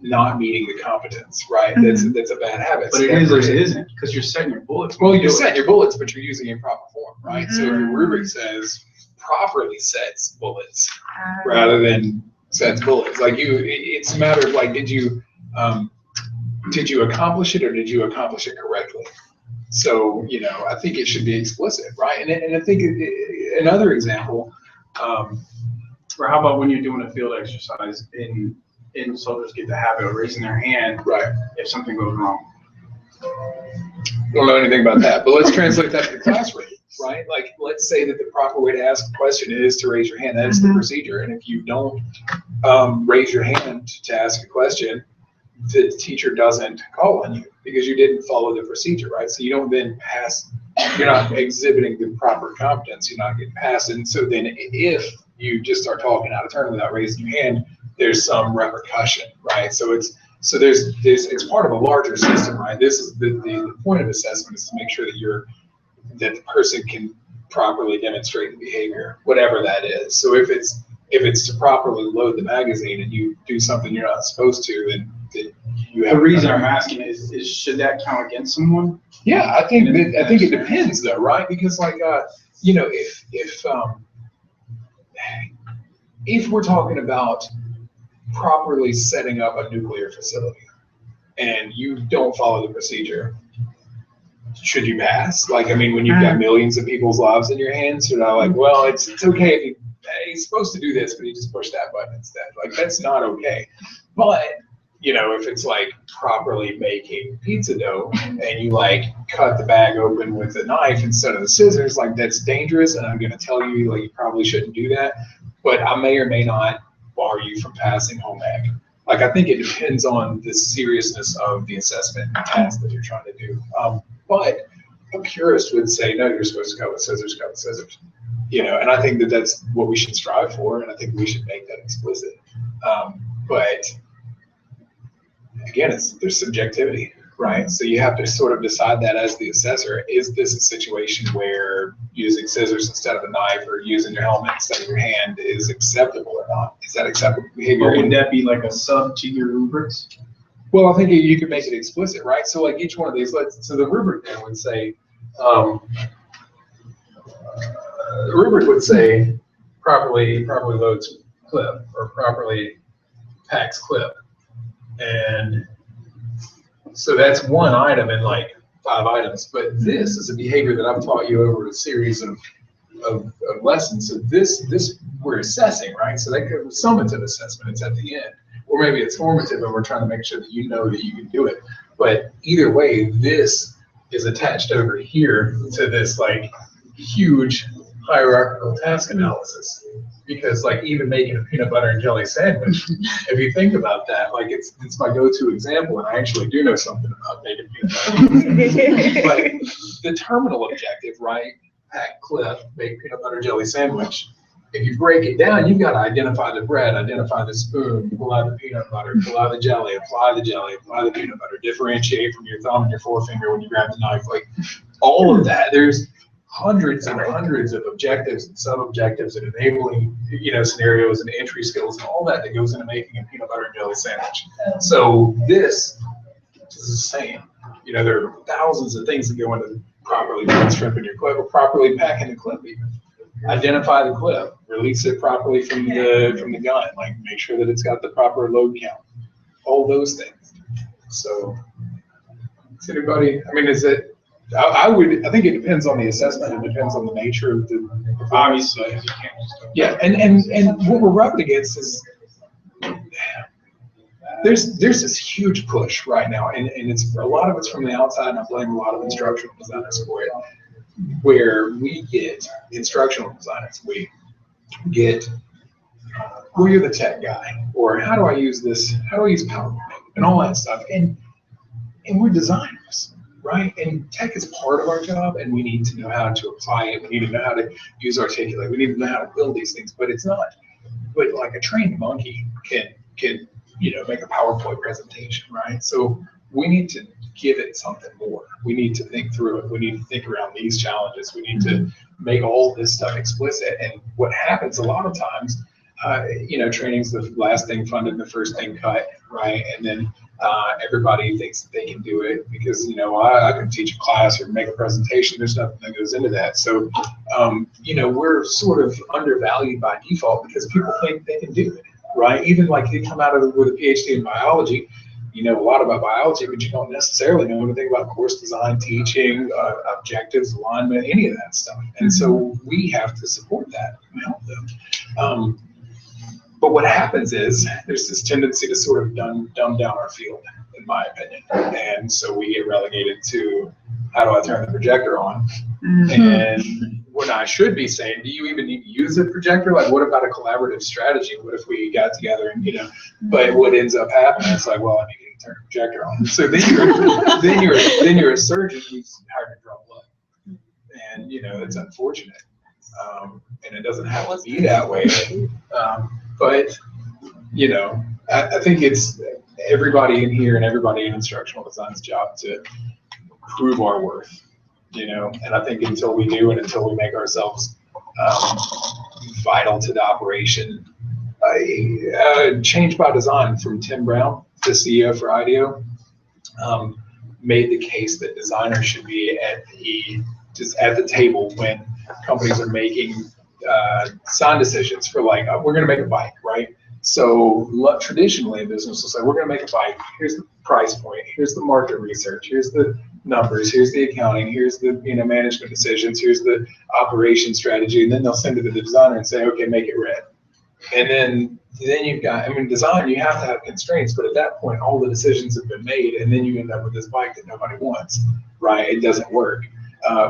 not meeting the competence, right? That's a bad habit.
But it is or it isn't, because you're setting your bullets.
Well, you're setting your bullets, but you're using improper form, right? So your rubric says properly sets bullets rather than sets bullets. Like it's a matter of like, did you accomplish it or did you accomplish it correctly? So, I think it should be explicit, right? And I think another example,
or how about when you're doing a field exercise and soldiers get the habit of raising their hand if something goes wrong?
Don't know anything about that, but let's translate that to the classroom, right? Like, let's say that the proper way to ask a question is to raise your hand. That is the procedure. And if you don't raise your hand to ask a question, the teacher doesn't call on you because you didn't follow the procedure, right? So you don't then pass, you're not exhibiting the proper competence, you're not getting passed. And so then if you just start talking out of turn without raising your hand, there's some repercussion, right? So it's part of a larger system, right? This is the point of assessment is to make sure that the person can properly demonstrate the behavior, whatever that is. So if it's to properly load the magazine and you do something you're not supposed to, then you have.
The reason I'm asking is should that count against someone?
Yeah, I think it depends though, right? Because like if we're talking about properly setting up a nuclear facility and you don't follow the procedure, should you pass? Like, I mean, when you've got millions of people's lives in your hands, you're not like, well, it's okay if he's supposed to do this, but he just pushed that button instead. Like, that's not okay. But if it's like properly making pizza dough and you like cut the bag open with a knife instead of the scissors, like that's dangerous. And I'm going to tell you, like, you probably shouldn't do that. But I may or may not bar you from passing home ec. Like, I think it depends on the seriousness of the assessment task that you're trying to do. But a purist would say, no, you're supposed to cut with scissors, cut with scissors. And I think that that's what we should strive for, and I think we should make that explicit. But again, there's subjectivity, right? So you have to sort of decide that as the assessor. Is this a situation where using scissors instead of a knife or using your helmet instead of your hand is acceptable or not? Is that acceptable behavior?
Or would that be like a sub to your rubrics?
Well, I think you could make it explicit, right? So like each one of these, so the rubric then would say, the rubric would say properly loads clip or properly packs clip. And so that's one item in like 5 items, but this is a behavior that I've taught you over a series of lessons. So this we're assessing, right? So that could be summative assessment, it's at the end. Or maybe it's formative and we're trying to make sure that you know that you can do it. But either way, this is attached over here to this like huge hierarchical task analysis. Because like even making a peanut butter and jelly sandwich, if you think about that, like it's my go-to example, and I actually do know something about making peanut butter. But the terminal objective, right? Pack clip, make peanut butter jelly sandwich. If you break it down, you've got to identify the bread, identify the spoon, pull out the peanut butter, pull out the jelly, apply the peanut butter, differentiate from your thumb and your forefinger when you grab the knife. Like all of that, there's hundreds and hundreds of objectives and sub-objectives and enabling, scenarios and entry skills and all that goes into making a peanut butter and jelly sandwich. So this is the same. There are thousands of things that go into properly stripping your clip or properly packing the clip even. Identify the clip, release it properly from the gun, like make sure that it's got the proper load count, all those things. So, is anybody? I mean, is it I think it depends on the assessment. It depends on the nature of the performance.
Obviously,
Yeah, and what we're rubbing against is there's this huge push right now, and it's a lot of it's from the outside, and I blame a lot of instructional designers for it, where we get instructional designers, we get, well, you're the tech guy, or how do I use this, how do I use PowerPoint, and all that stuff, and we're designers, right? And tech is part of our job, and we need to know how to apply it, we need to know how to use Articulate, we need to know how to build these things, but it's not, but like a trained monkey can make a PowerPoint presentation, right? So we need to give it something more. We need to think through it. We need to think around these challenges. We need to make all this stuff explicit. And what happens a lot of times, training's the last thing funded, the first thing cut, right? And then everybody thinks that they can do it because, I can teach a class or make a presentation. There's nothing that goes into that. So, we're sort of undervalued by default because people think they can do it, right? Even like they come out of with a PhD in biology, you know a lot about biology, but you don't necessarily know anything about course design, teaching, objectives, alignment, any of that stuff. And so we have to support that and help them. But what happens is there's this tendency to sort of dumb down our field, in my opinion. And so we get relegated to, how do I turn the projector on? And when I should be saying, do you even need to use a projector? Like, what about a collaborative strategy? What if we got together and, but what ends up happening is like, well, I need to turn the projector on. So then you're a surgeon who's hired to draw blood. And, it's unfortunate. And it doesn't have to be that way. But, I think it's everybody in here and everybody in instructional design's job to prove our worth, and I think until we do and until we make ourselves vital to the operation, Change by Design from Tim Brown, the CEO for IDEO, made the case that designers should be at the table when companies are making design decisions for like, we're going to make a bike, right? So traditionally in business, we'll say, we're going to make a bike. Here's the price point. Here's the market research. Here's the numbers. Here's the accounting. Here's the management decisions. Here's the operation strategy. And then they'll send it to the designer and say, okay, make it red. And then you've got, design, you have to have constraints, but at that point, all the decisions have been made, and then you end up with this bike that nobody wants, right? It doesn't work.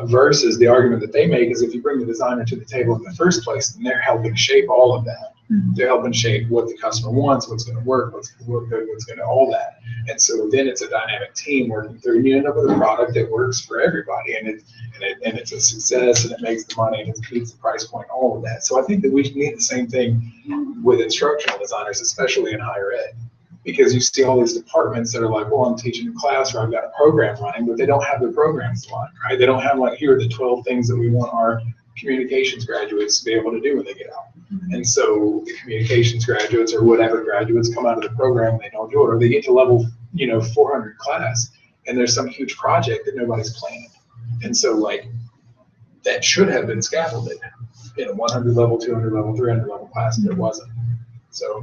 Versus the argument that they make is if you bring the designer to the table in the first place, then they're helping shape all of that. They're helping shape what the customer wants, what's going to work, what's going to look good, what's going to all that. And so then it's a dynamic team working through, and you end up with a product that works for everybody, and it's a success, and it makes the money, and it keeps the price point, all of that. So I think that we need the same thing with instructional designers, especially in higher ed. Because you see all these departments that are like, well, I'm teaching a class or I've got a program running, but they don't have their programs aligned, right? They don't have like, here are the 12 things that we want our communications graduates to be able to do when they get out. And so the communications graduates or whatever graduates come out of the program, they don't do it, or they get to level, 400 class, and there's some huge project that nobody's planning. And so like, that should have been scaffolded in a 100 level, 200 level, 300 level class, and it wasn't. So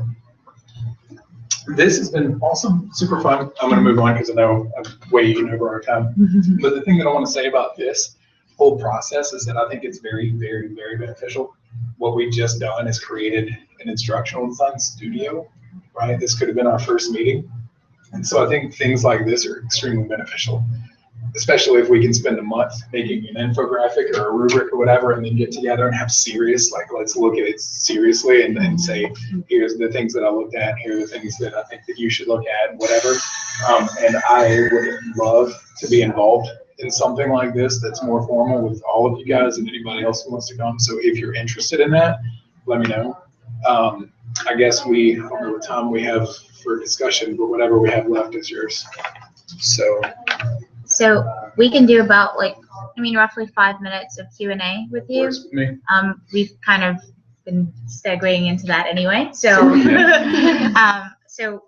this has been awesome, super fun. I'm going to move on because I know I'm way eating over our time. But the thing that I want to say about this whole process is that I think it's very, very, very beneficial. What we've just done is created an instructional design studio, right? This could have been our first meeting. And so I think things like this are extremely beneficial, especially if we can spend a month making an infographic or a rubric or whatever, and then get together and have serious, like, let's look at it seriously and then say, here's the things that I looked at, here are the things that I think that you should look at, and whatever. And I would love to be involved in something like this that's more formal with all of you guys and anybody else who wants to come. So if you're interested in that, let me know. I guess I don't know what time we have for discussion, but whatever we have left is yours.
So we can do about roughly 5 minutes of Q&A with you.
Works with me.
We've kind of been segueing into that anyway. So, so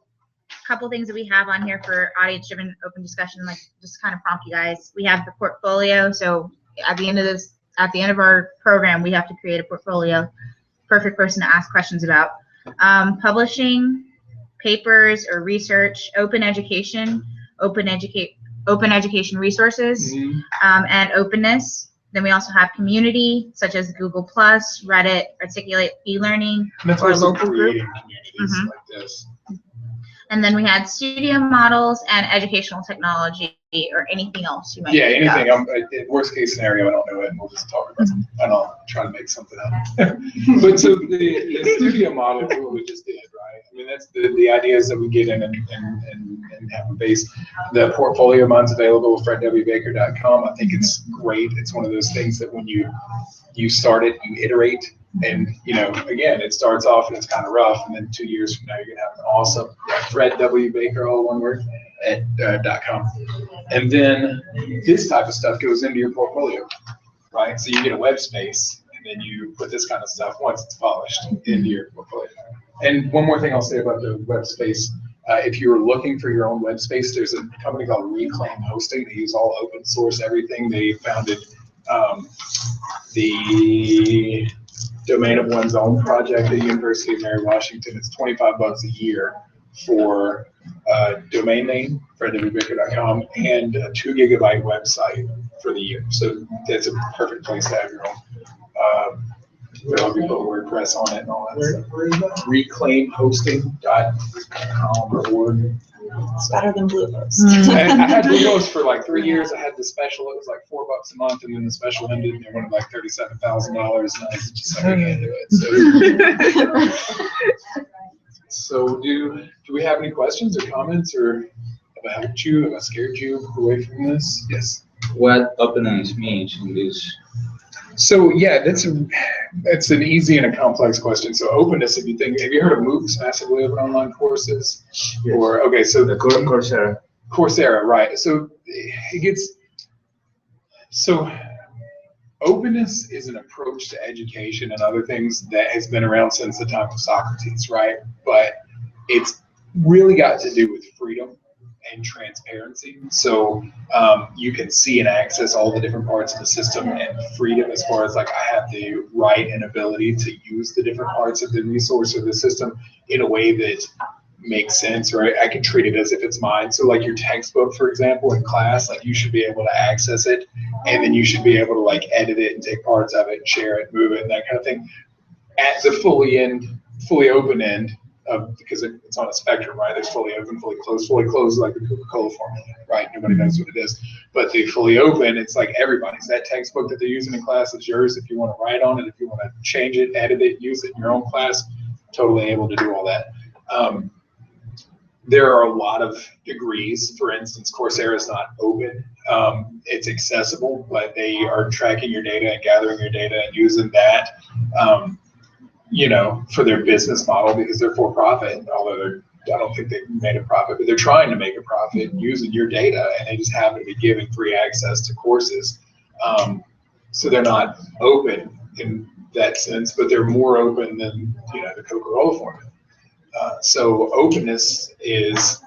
a couple things that we have on here for audience-driven open discussion, just kind of prompt you guys. We have the portfolio. So at the end of our program, we have to create a portfolio. Perfect person to ask questions about. Publishing, papers or research, open education, open education resources, and openness. Then we also have community, such as Google Plus, Reddit, Articulate e-learning, or local group.
Communities like this.
And then we had studio models and educational technology, or anything else you might think of.
Anything. Worst case scenario, I don't know it, and we'll just talk about it, and I'll try to make something up. But so the studio model is what we just did, right? I mean, that's the ideas that we get in and have a base. The portfolio mine's available at fredwbaker.com. I think it's great. It's one of those things that when you start it, you iterate. And, you know, again, it starts off and it's kind of rough, and then 2 years from now, you're going to have an awesome Fred W. Baker, all one word, at .com. And then this type of stuff goes into your portfolio, right? So you get a web space, and then you put this kind of stuff, once it's polished, into your portfolio. And one more thing I'll say about the web space. If you're looking for your own web space, there's a company called Reclaim Hosting. They use all open source everything. They founded the Domain of One's Own project at University of Mary Washington. It's $25 a year for a domain name, fredwbaker.com, and a 2 gigabyte website for the year. So that's a perfect place to have your own. We'll put WordPress on it and all that stuff. Reclaimhosting.com or org.
It's better than Bluehost.
I had Bluehost for like 3 years. I had the special. It was like $4 a month, and then the special ended, and they wanted like $37,000, and I was just like, I can't do it. So do we have any questions or comments, or have I helped you? Have I scared you away from this? Yes.
What openness means in this?
So yeah, that's an easy and a complex question. So openness, if you think, have you heard of MOOCs, massively open online courses?
Yes.
Or okay, so
The Coursera.
Coursera, right? So it gets openness is an approach to education and other things that has been around since the time of Socrates, right? But it's really got to do with freedom and transparency. So you can see and access all the different parts of the system, and freedom as far as like I have the right and ability to use the different parts of the resource or the system in a way that makes sense, right? I can treat it as if it's mine. So like your textbook, for example, in class, like you should be able to access it, and then you should be able to like edit it and take parts of it and share it, move it, and that kind of thing. At the fully open end, because it's on a spectrum, right? There's fully open, fully closed like the Coca-Cola formula, right? Nobody knows what it is. But the fully open, it's like everybody's. That textbook that they're using in class is yours. If you want to write on it, if you want to change it, edit it, use it in your own class, totally able to do all that. There are a lot of degrees. For instance, Coursera is not open. It's accessible, but they are tracking your data and gathering your data and using that for their business model, because they're for profit, although I don't think they've made a profit, but they're trying to make a profit using your data, and they just happen to be giving free access to courses. So they're not open in that sense, but they're more open than the Coca-Cola formula. So openness is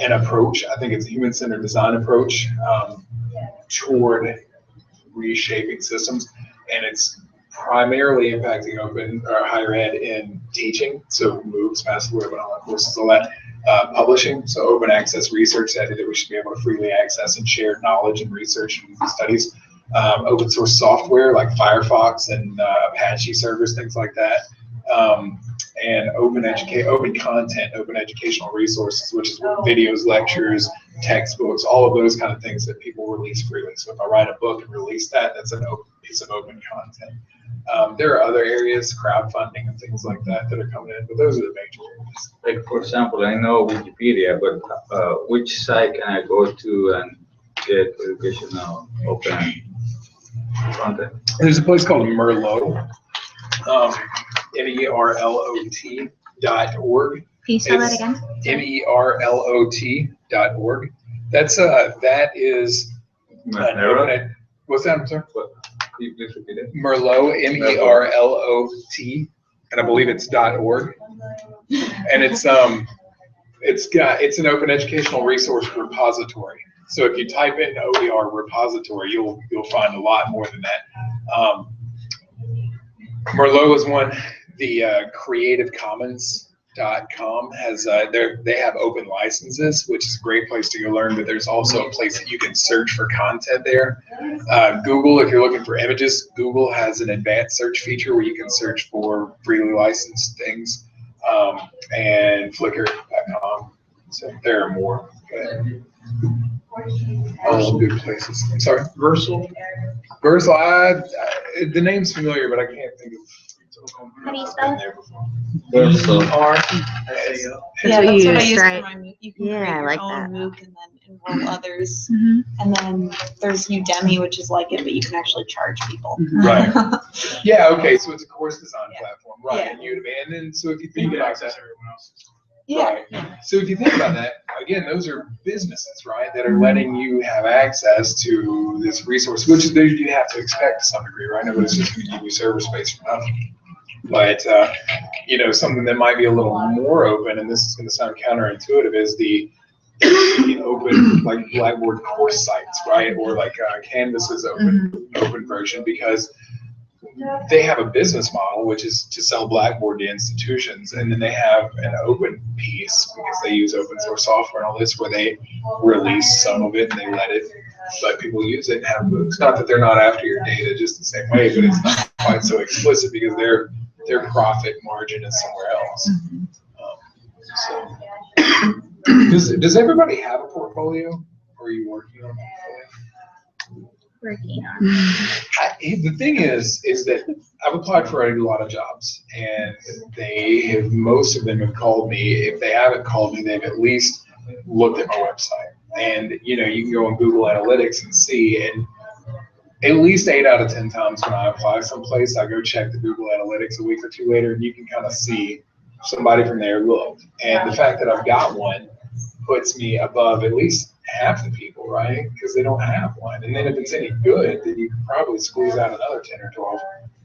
an approach. I think it's a human-centered design approach toward reshaping systems, and it's primarily impacting open or higher ed in teaching. So MOOCs, massively open online courses, all that. Publishing, so open access research data that we should be able to freely access and share knowledge and research and studies. Open source software like Firefox and Apache servers, things like that. And open content, open educational resources, which is videos, lectures, textbooks, all of those kind of things that people release freely. So if I write a book and release that, that's an open piece of open content. There are other areas, crowdfunding and things like that are coming in, but those are the major areas.
Like, for example, I know Wikipedia, but which site can I go to and get educational open content?
There's a place called Merlot. MERLOT.org.
Can you spell that again?
MERLOT.org. That is what's that? I'm sorry.
What? Can you please repeat it?
Merlot, MERLOT, and I believe it's .org. And it's an open educational resource repository. So if you type in OER repository, you'll find a lot more than that. Merlot is one. The Creative Commons experiential.com has they have open licenses, which is a great place to go learn, but there's also a place that you can search for content there. Google, if you're looking for images, Google has an advanced search feature where you can search for freely licensed things, and Flickr.com. So there are more. All good places. I'm sorry.
Versal.
The name's familiar, but I can't think of.
How do you spell it?
Versal.
Yeah,
what you
that's what I
used,
use
right?
for my MOOC. You can
Yeah,
create
I
your
like
own
that.
MOOC and then enroll others.
Mhm.
And then there's Udemy, which is like it, but you can actually charge people.
Right. Yeah. Okay. So it's a course design platform, right?
Yeah.
And Udemy. And then so if you
You
think
can
about
access
that,
everyone else's.
Yeah.
right. So if you think about that, again, those are businesses, right? That are letting you have access to this resource, which you have to expect to some degree, right? Nobody's just going to give you server space for nothing. But something that might be a little more open, and this is going to sound counterintuitive, is the open, like Blackboard course sites, right? Or like Canvas's open version, because they have a business model, which is to sell Blackboard to institutions, and then they have an open piece because they use open source software and all this, where they release some of it and they let people use it and have MOOCs. Not that they're not after your data just the same way, but it's not quite so explicit because their profit margin is somewhere else. Does everybody have a portfolio, or are you working on a portfolio?
Working on.
The thing is that I've applied for a lot of jobs, and most of them have called me. If they haven't called me, they've at least looked at my website. And you can go on Google Analytics and see, and at least 8 out of 10 times when I apply someplace, I go check the Google Analytics a week or two later, and you can kind of see somebody from there looked. And the fact that I've got one puts me above at least half the people, right? Because they don't have one. And then if it's any good, then you can probably squeeze out another 10 or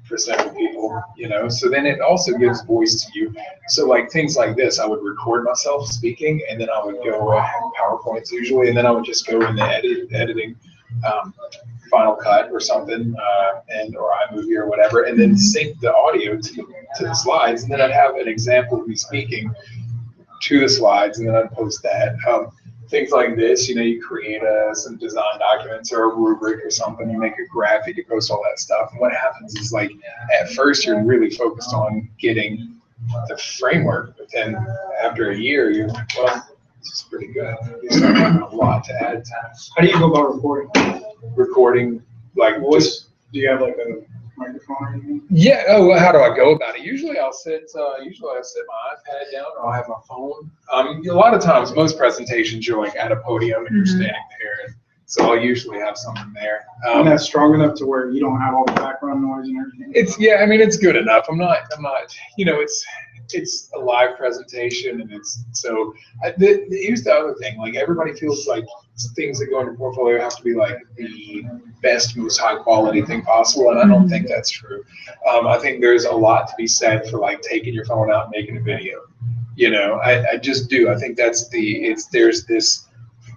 12% of people, So then it also gives voice to you. So like things like this, I would record myself speaking, and then I would go PowerPoints usually, and then I would just go in the editing, Final Cut or something, or iMovie or whatever, and then sync the audio to the slides, and then I'd have an example of me speaking to the slides, and then I'd post that. Things like this, you create some design documents or a rubric or something, you make a graphic, you post all that stuff. And what happens is, like, at first you're really focused on getting the framework, but then after a year, you're like, well, this is pretty good. You start having a lot to add to.
How do you go about recording?
Recording, like,
Voice? Do you have like a microphone or anything?
Yeah. Oh, how do I go about it? Usually I'll sit my iPad down, or I'll have my phone. A lot of times, most presentations you're like at a podium and you're standing there, and so I'll usually have something there.
And that's strong enough to where you don't have all the background noise and everything.
It's good enough. I'm not. It's a live presentation, and here's the other thing. Like, everybody feels like things that go into portfolio have to be like the best, most high quality thing possible, and I don't think that's true. I think there's a lot to be said for like taking your phone out and making a video. I just do. I think there's this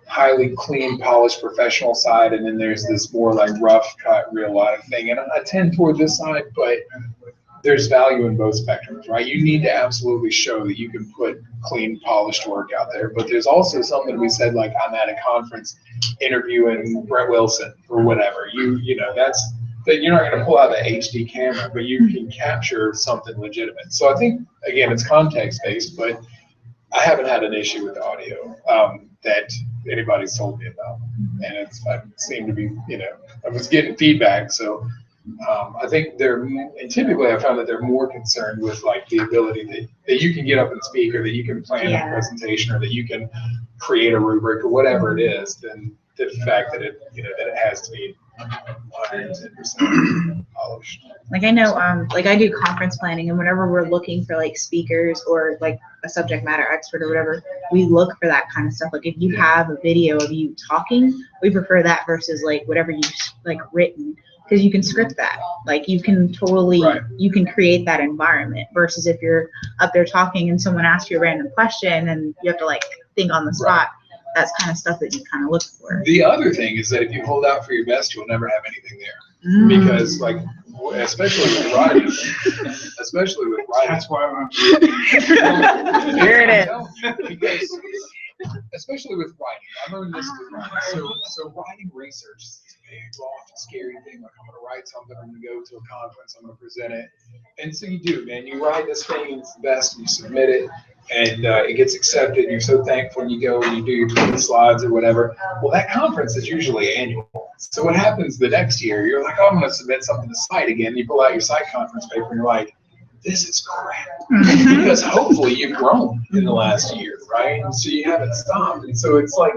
highly clean, polished, professional side, and then there's this more like rough cut, real life thing, and I tend toward this side, but there's value in both spectrums, right? You need to absolutely show that you can put clean, polished work out there, but there's also something to be said, like, I'm at a conference interviewing Brett Wilson or whatever. That's that you're not going to pull out the HD camera, but you can capture something legitimate. So I think, again, it's context based, but I haven't had an issue with the audio that anybody's told me about, and I seem to be, I was getting feedback, so. I think and typically I found that they're more concerned with like the ability that you can get up and speak, or that you can plan a presentation, or that you can create a rubric or whatever it is, than the fact that it has to be 110% polished.
Like, I know, like, I do conference planning, and whenever we're looking for like speakers or like a subject matter expert or whatever, we look for that kind of stuff. Like, if you have a video of you talking, we prefer that versus like whatever you like written. Because you can script that, like, you can totally, you can create that environment, versus if you're up there talking and someone asks you a random question and you have to like think on the spot. That's kind of stuff that you kind of look for.
The other thing is that if you hold out for your best, you'll never have anything there, because like especially with writing. Especially with writing.
That's why I'm.
Here it is.
Because, especially with writing, I learned this with writing. So writing research is a big, often scary thing. Like, I'm going to write something, I'm going to go to a conference, I'm going to present it. And so you do, man. You write this thing, it's the best, and you submit it, and it gets accepted. And you're so thankful, and you go and you do your 20 slides or whatever. Well, that conference is usually annual. So what happens the next year? You're like, oh, I'm going to submit something to Site again. You pull out your Site conference paper, and you're like, this is crap. Because hopefully you've grown in the last year, right? And so you haven't stopped. And so it's like,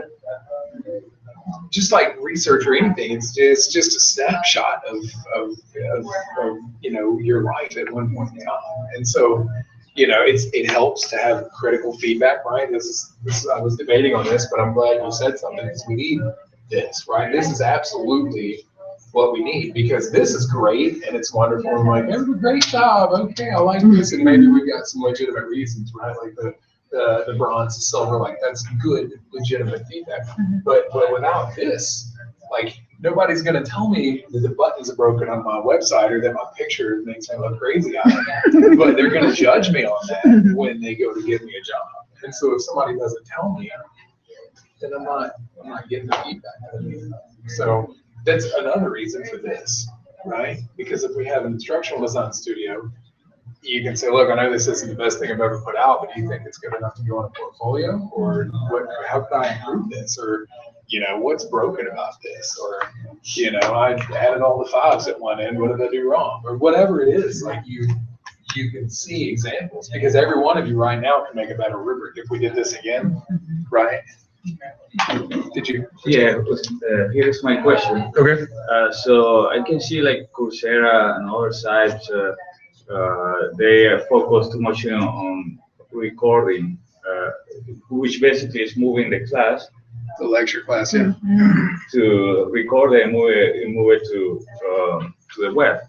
just like research or anything, it's just a snapshot of you know, your life at one point in time. And so, you know, it helps to have critical feedback, right? This is I was debating on this, but I'm glad you said something, because we need this, right? This is absolutely what we need, because this is great and it's wonderful. I'm like, great job. Okay, I like this, and maybe we've got some legitimate reasons, right? Like the bronze, the silver, like that's good, legitimate feedback. But without this, like, nobody's gonna tell me that the buttons are broken on my website or that my picture makes me look crazy on it. But they're gonna judge me on that when they go to give me a job. And so if somebody doesn't tell me, then I'm not getting the feedback. So that's another reason for this, right? Because if we have an instructional design studio, you can say, look, I know this isn't the best thing I've ever put out, but do you think it's good enough to go on a portfolio? Or how can I improve this? Or, you know, what's broken about this? Or, you know, I added all the 5s at one end, what did I do wrong? Or whatever it is, like you can see examples, because every one of you right now can make a better rubric if we did this again, right? Did you?
Yeah, here's my question.
Okay.
So I can see like Coursera and other sites, they focus too much on recording, which basically is moving the class.
The lecture class, yeah.
To record it and move it to the web.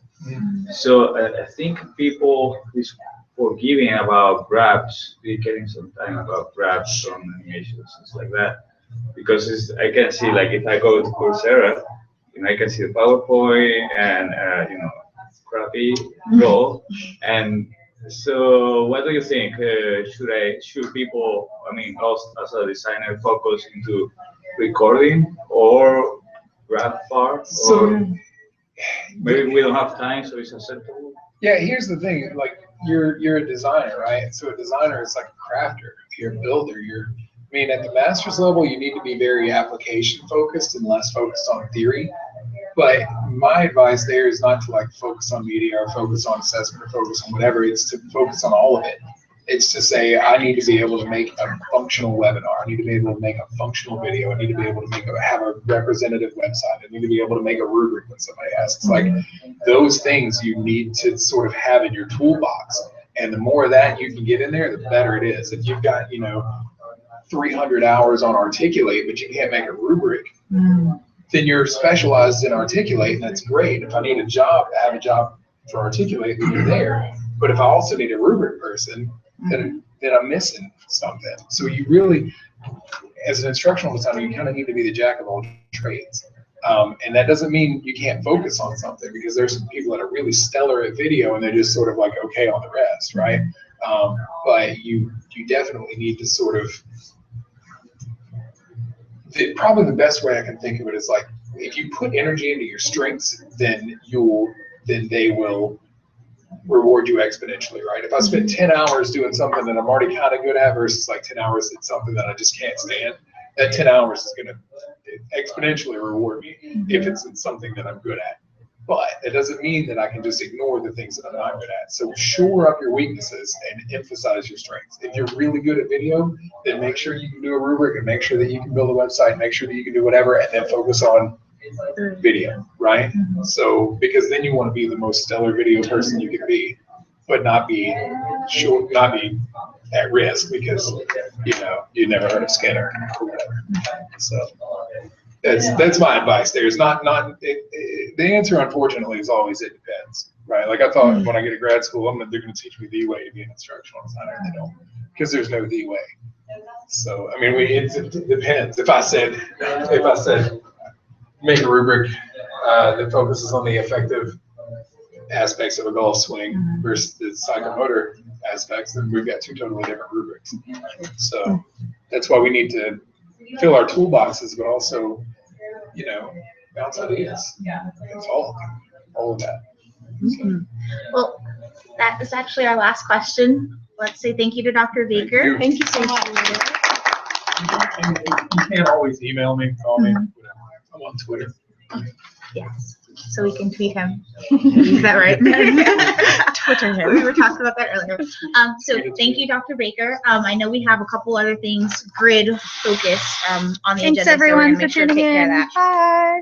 So I think people is forgiving about grabs, getting some time about grabs on animations, things like that, because I can see, like, if I go to Coursera, you know, I can see the PowerPoint and you know, crappy role. And so, what do you think? Should people, I mean, us as a designer, focus into recording or grab part? Or maybe we don't have time, so it's acceptable.
Yeah, here's the thing. Like, you're a designer, right? So a designer is like a crafter. You're a builder. I mean, at the master's level, you need to be very application focused and less focused on theory. But my advice there is not to like focus on media or focus on assessment or focus on whatever. It's to focus on all of it. It's to say, I need to be able to make a functional webinar. I need to be able to make a functional video. I need to be able to have a representative website. I need to be able to make a rubric when somebody asks. Like, those things you need to sort of have in your toolbox. And the more of that you can get in there, the better it is. If you've got, you know, 300 hours on Articulate, but you can't make a rubric, then you're specialized in Articulate, and that's great. If I need a job, I have a job for Articulate, then you're there. But if I also need a rubric person, then I'm missing something. So you really, as an instructional designer, you kind of need to be the jack of all trades. And that doesn't mean you can't focus on something, because there's some people that are really stellar at video and they're just sort of like okay on the rest, right? But you definitely need to sort of, probably the best way I can think of it is like, if you put energy into your strengths, then they will reward you exponentially, right? If I spend 10 hours doing something that I'm already kind of good at versus like 10 hours at something that I just can't stand, that 10 hours is going to exponentially reward me if it's in something that I'm good at. But it doesn't mean that I can just ignore the things that I'm not good at. So shore up your weaknesses and emphasize your strengths. If you're really good at video, then make sure you can do a rubric and make sure that you can build a website, make sure that you can do whatever, and then focus on video, right? So, because then you want to be the most stellar video person you can be, but not be at risk because, you know, you never heard of Skinner or whatever. So that's my advice. There's the answer, unfortunately, is always it depends, right? Like, I thought when I get to grad school, they're going to teach me the way to be an instructional designer, and they don't, because there's no the way. So, I mean, it depends. If I said make a rubric that focuses on the effective aspects of a golf swing versus the psychomotor aspects, then we've got two totally different rubrics. So that's why we need to fill our toolboxes, but also, you know, bounce ideas. Yeah. It's all of that. So.
Well, that is actually our last question. Let's say thank you to Dr. Baker.
Thank you so much.
You can't always email me, call me, whatever. I'm on Twitter.
Yes, so we can tweet him. Is that right?
Twitter him.
We were talking about that earlier. So thank you, Dr. Baker. I know we have a couple other things grid focused on the agenda.
Thanks everyone
so
for tuning in. Bye.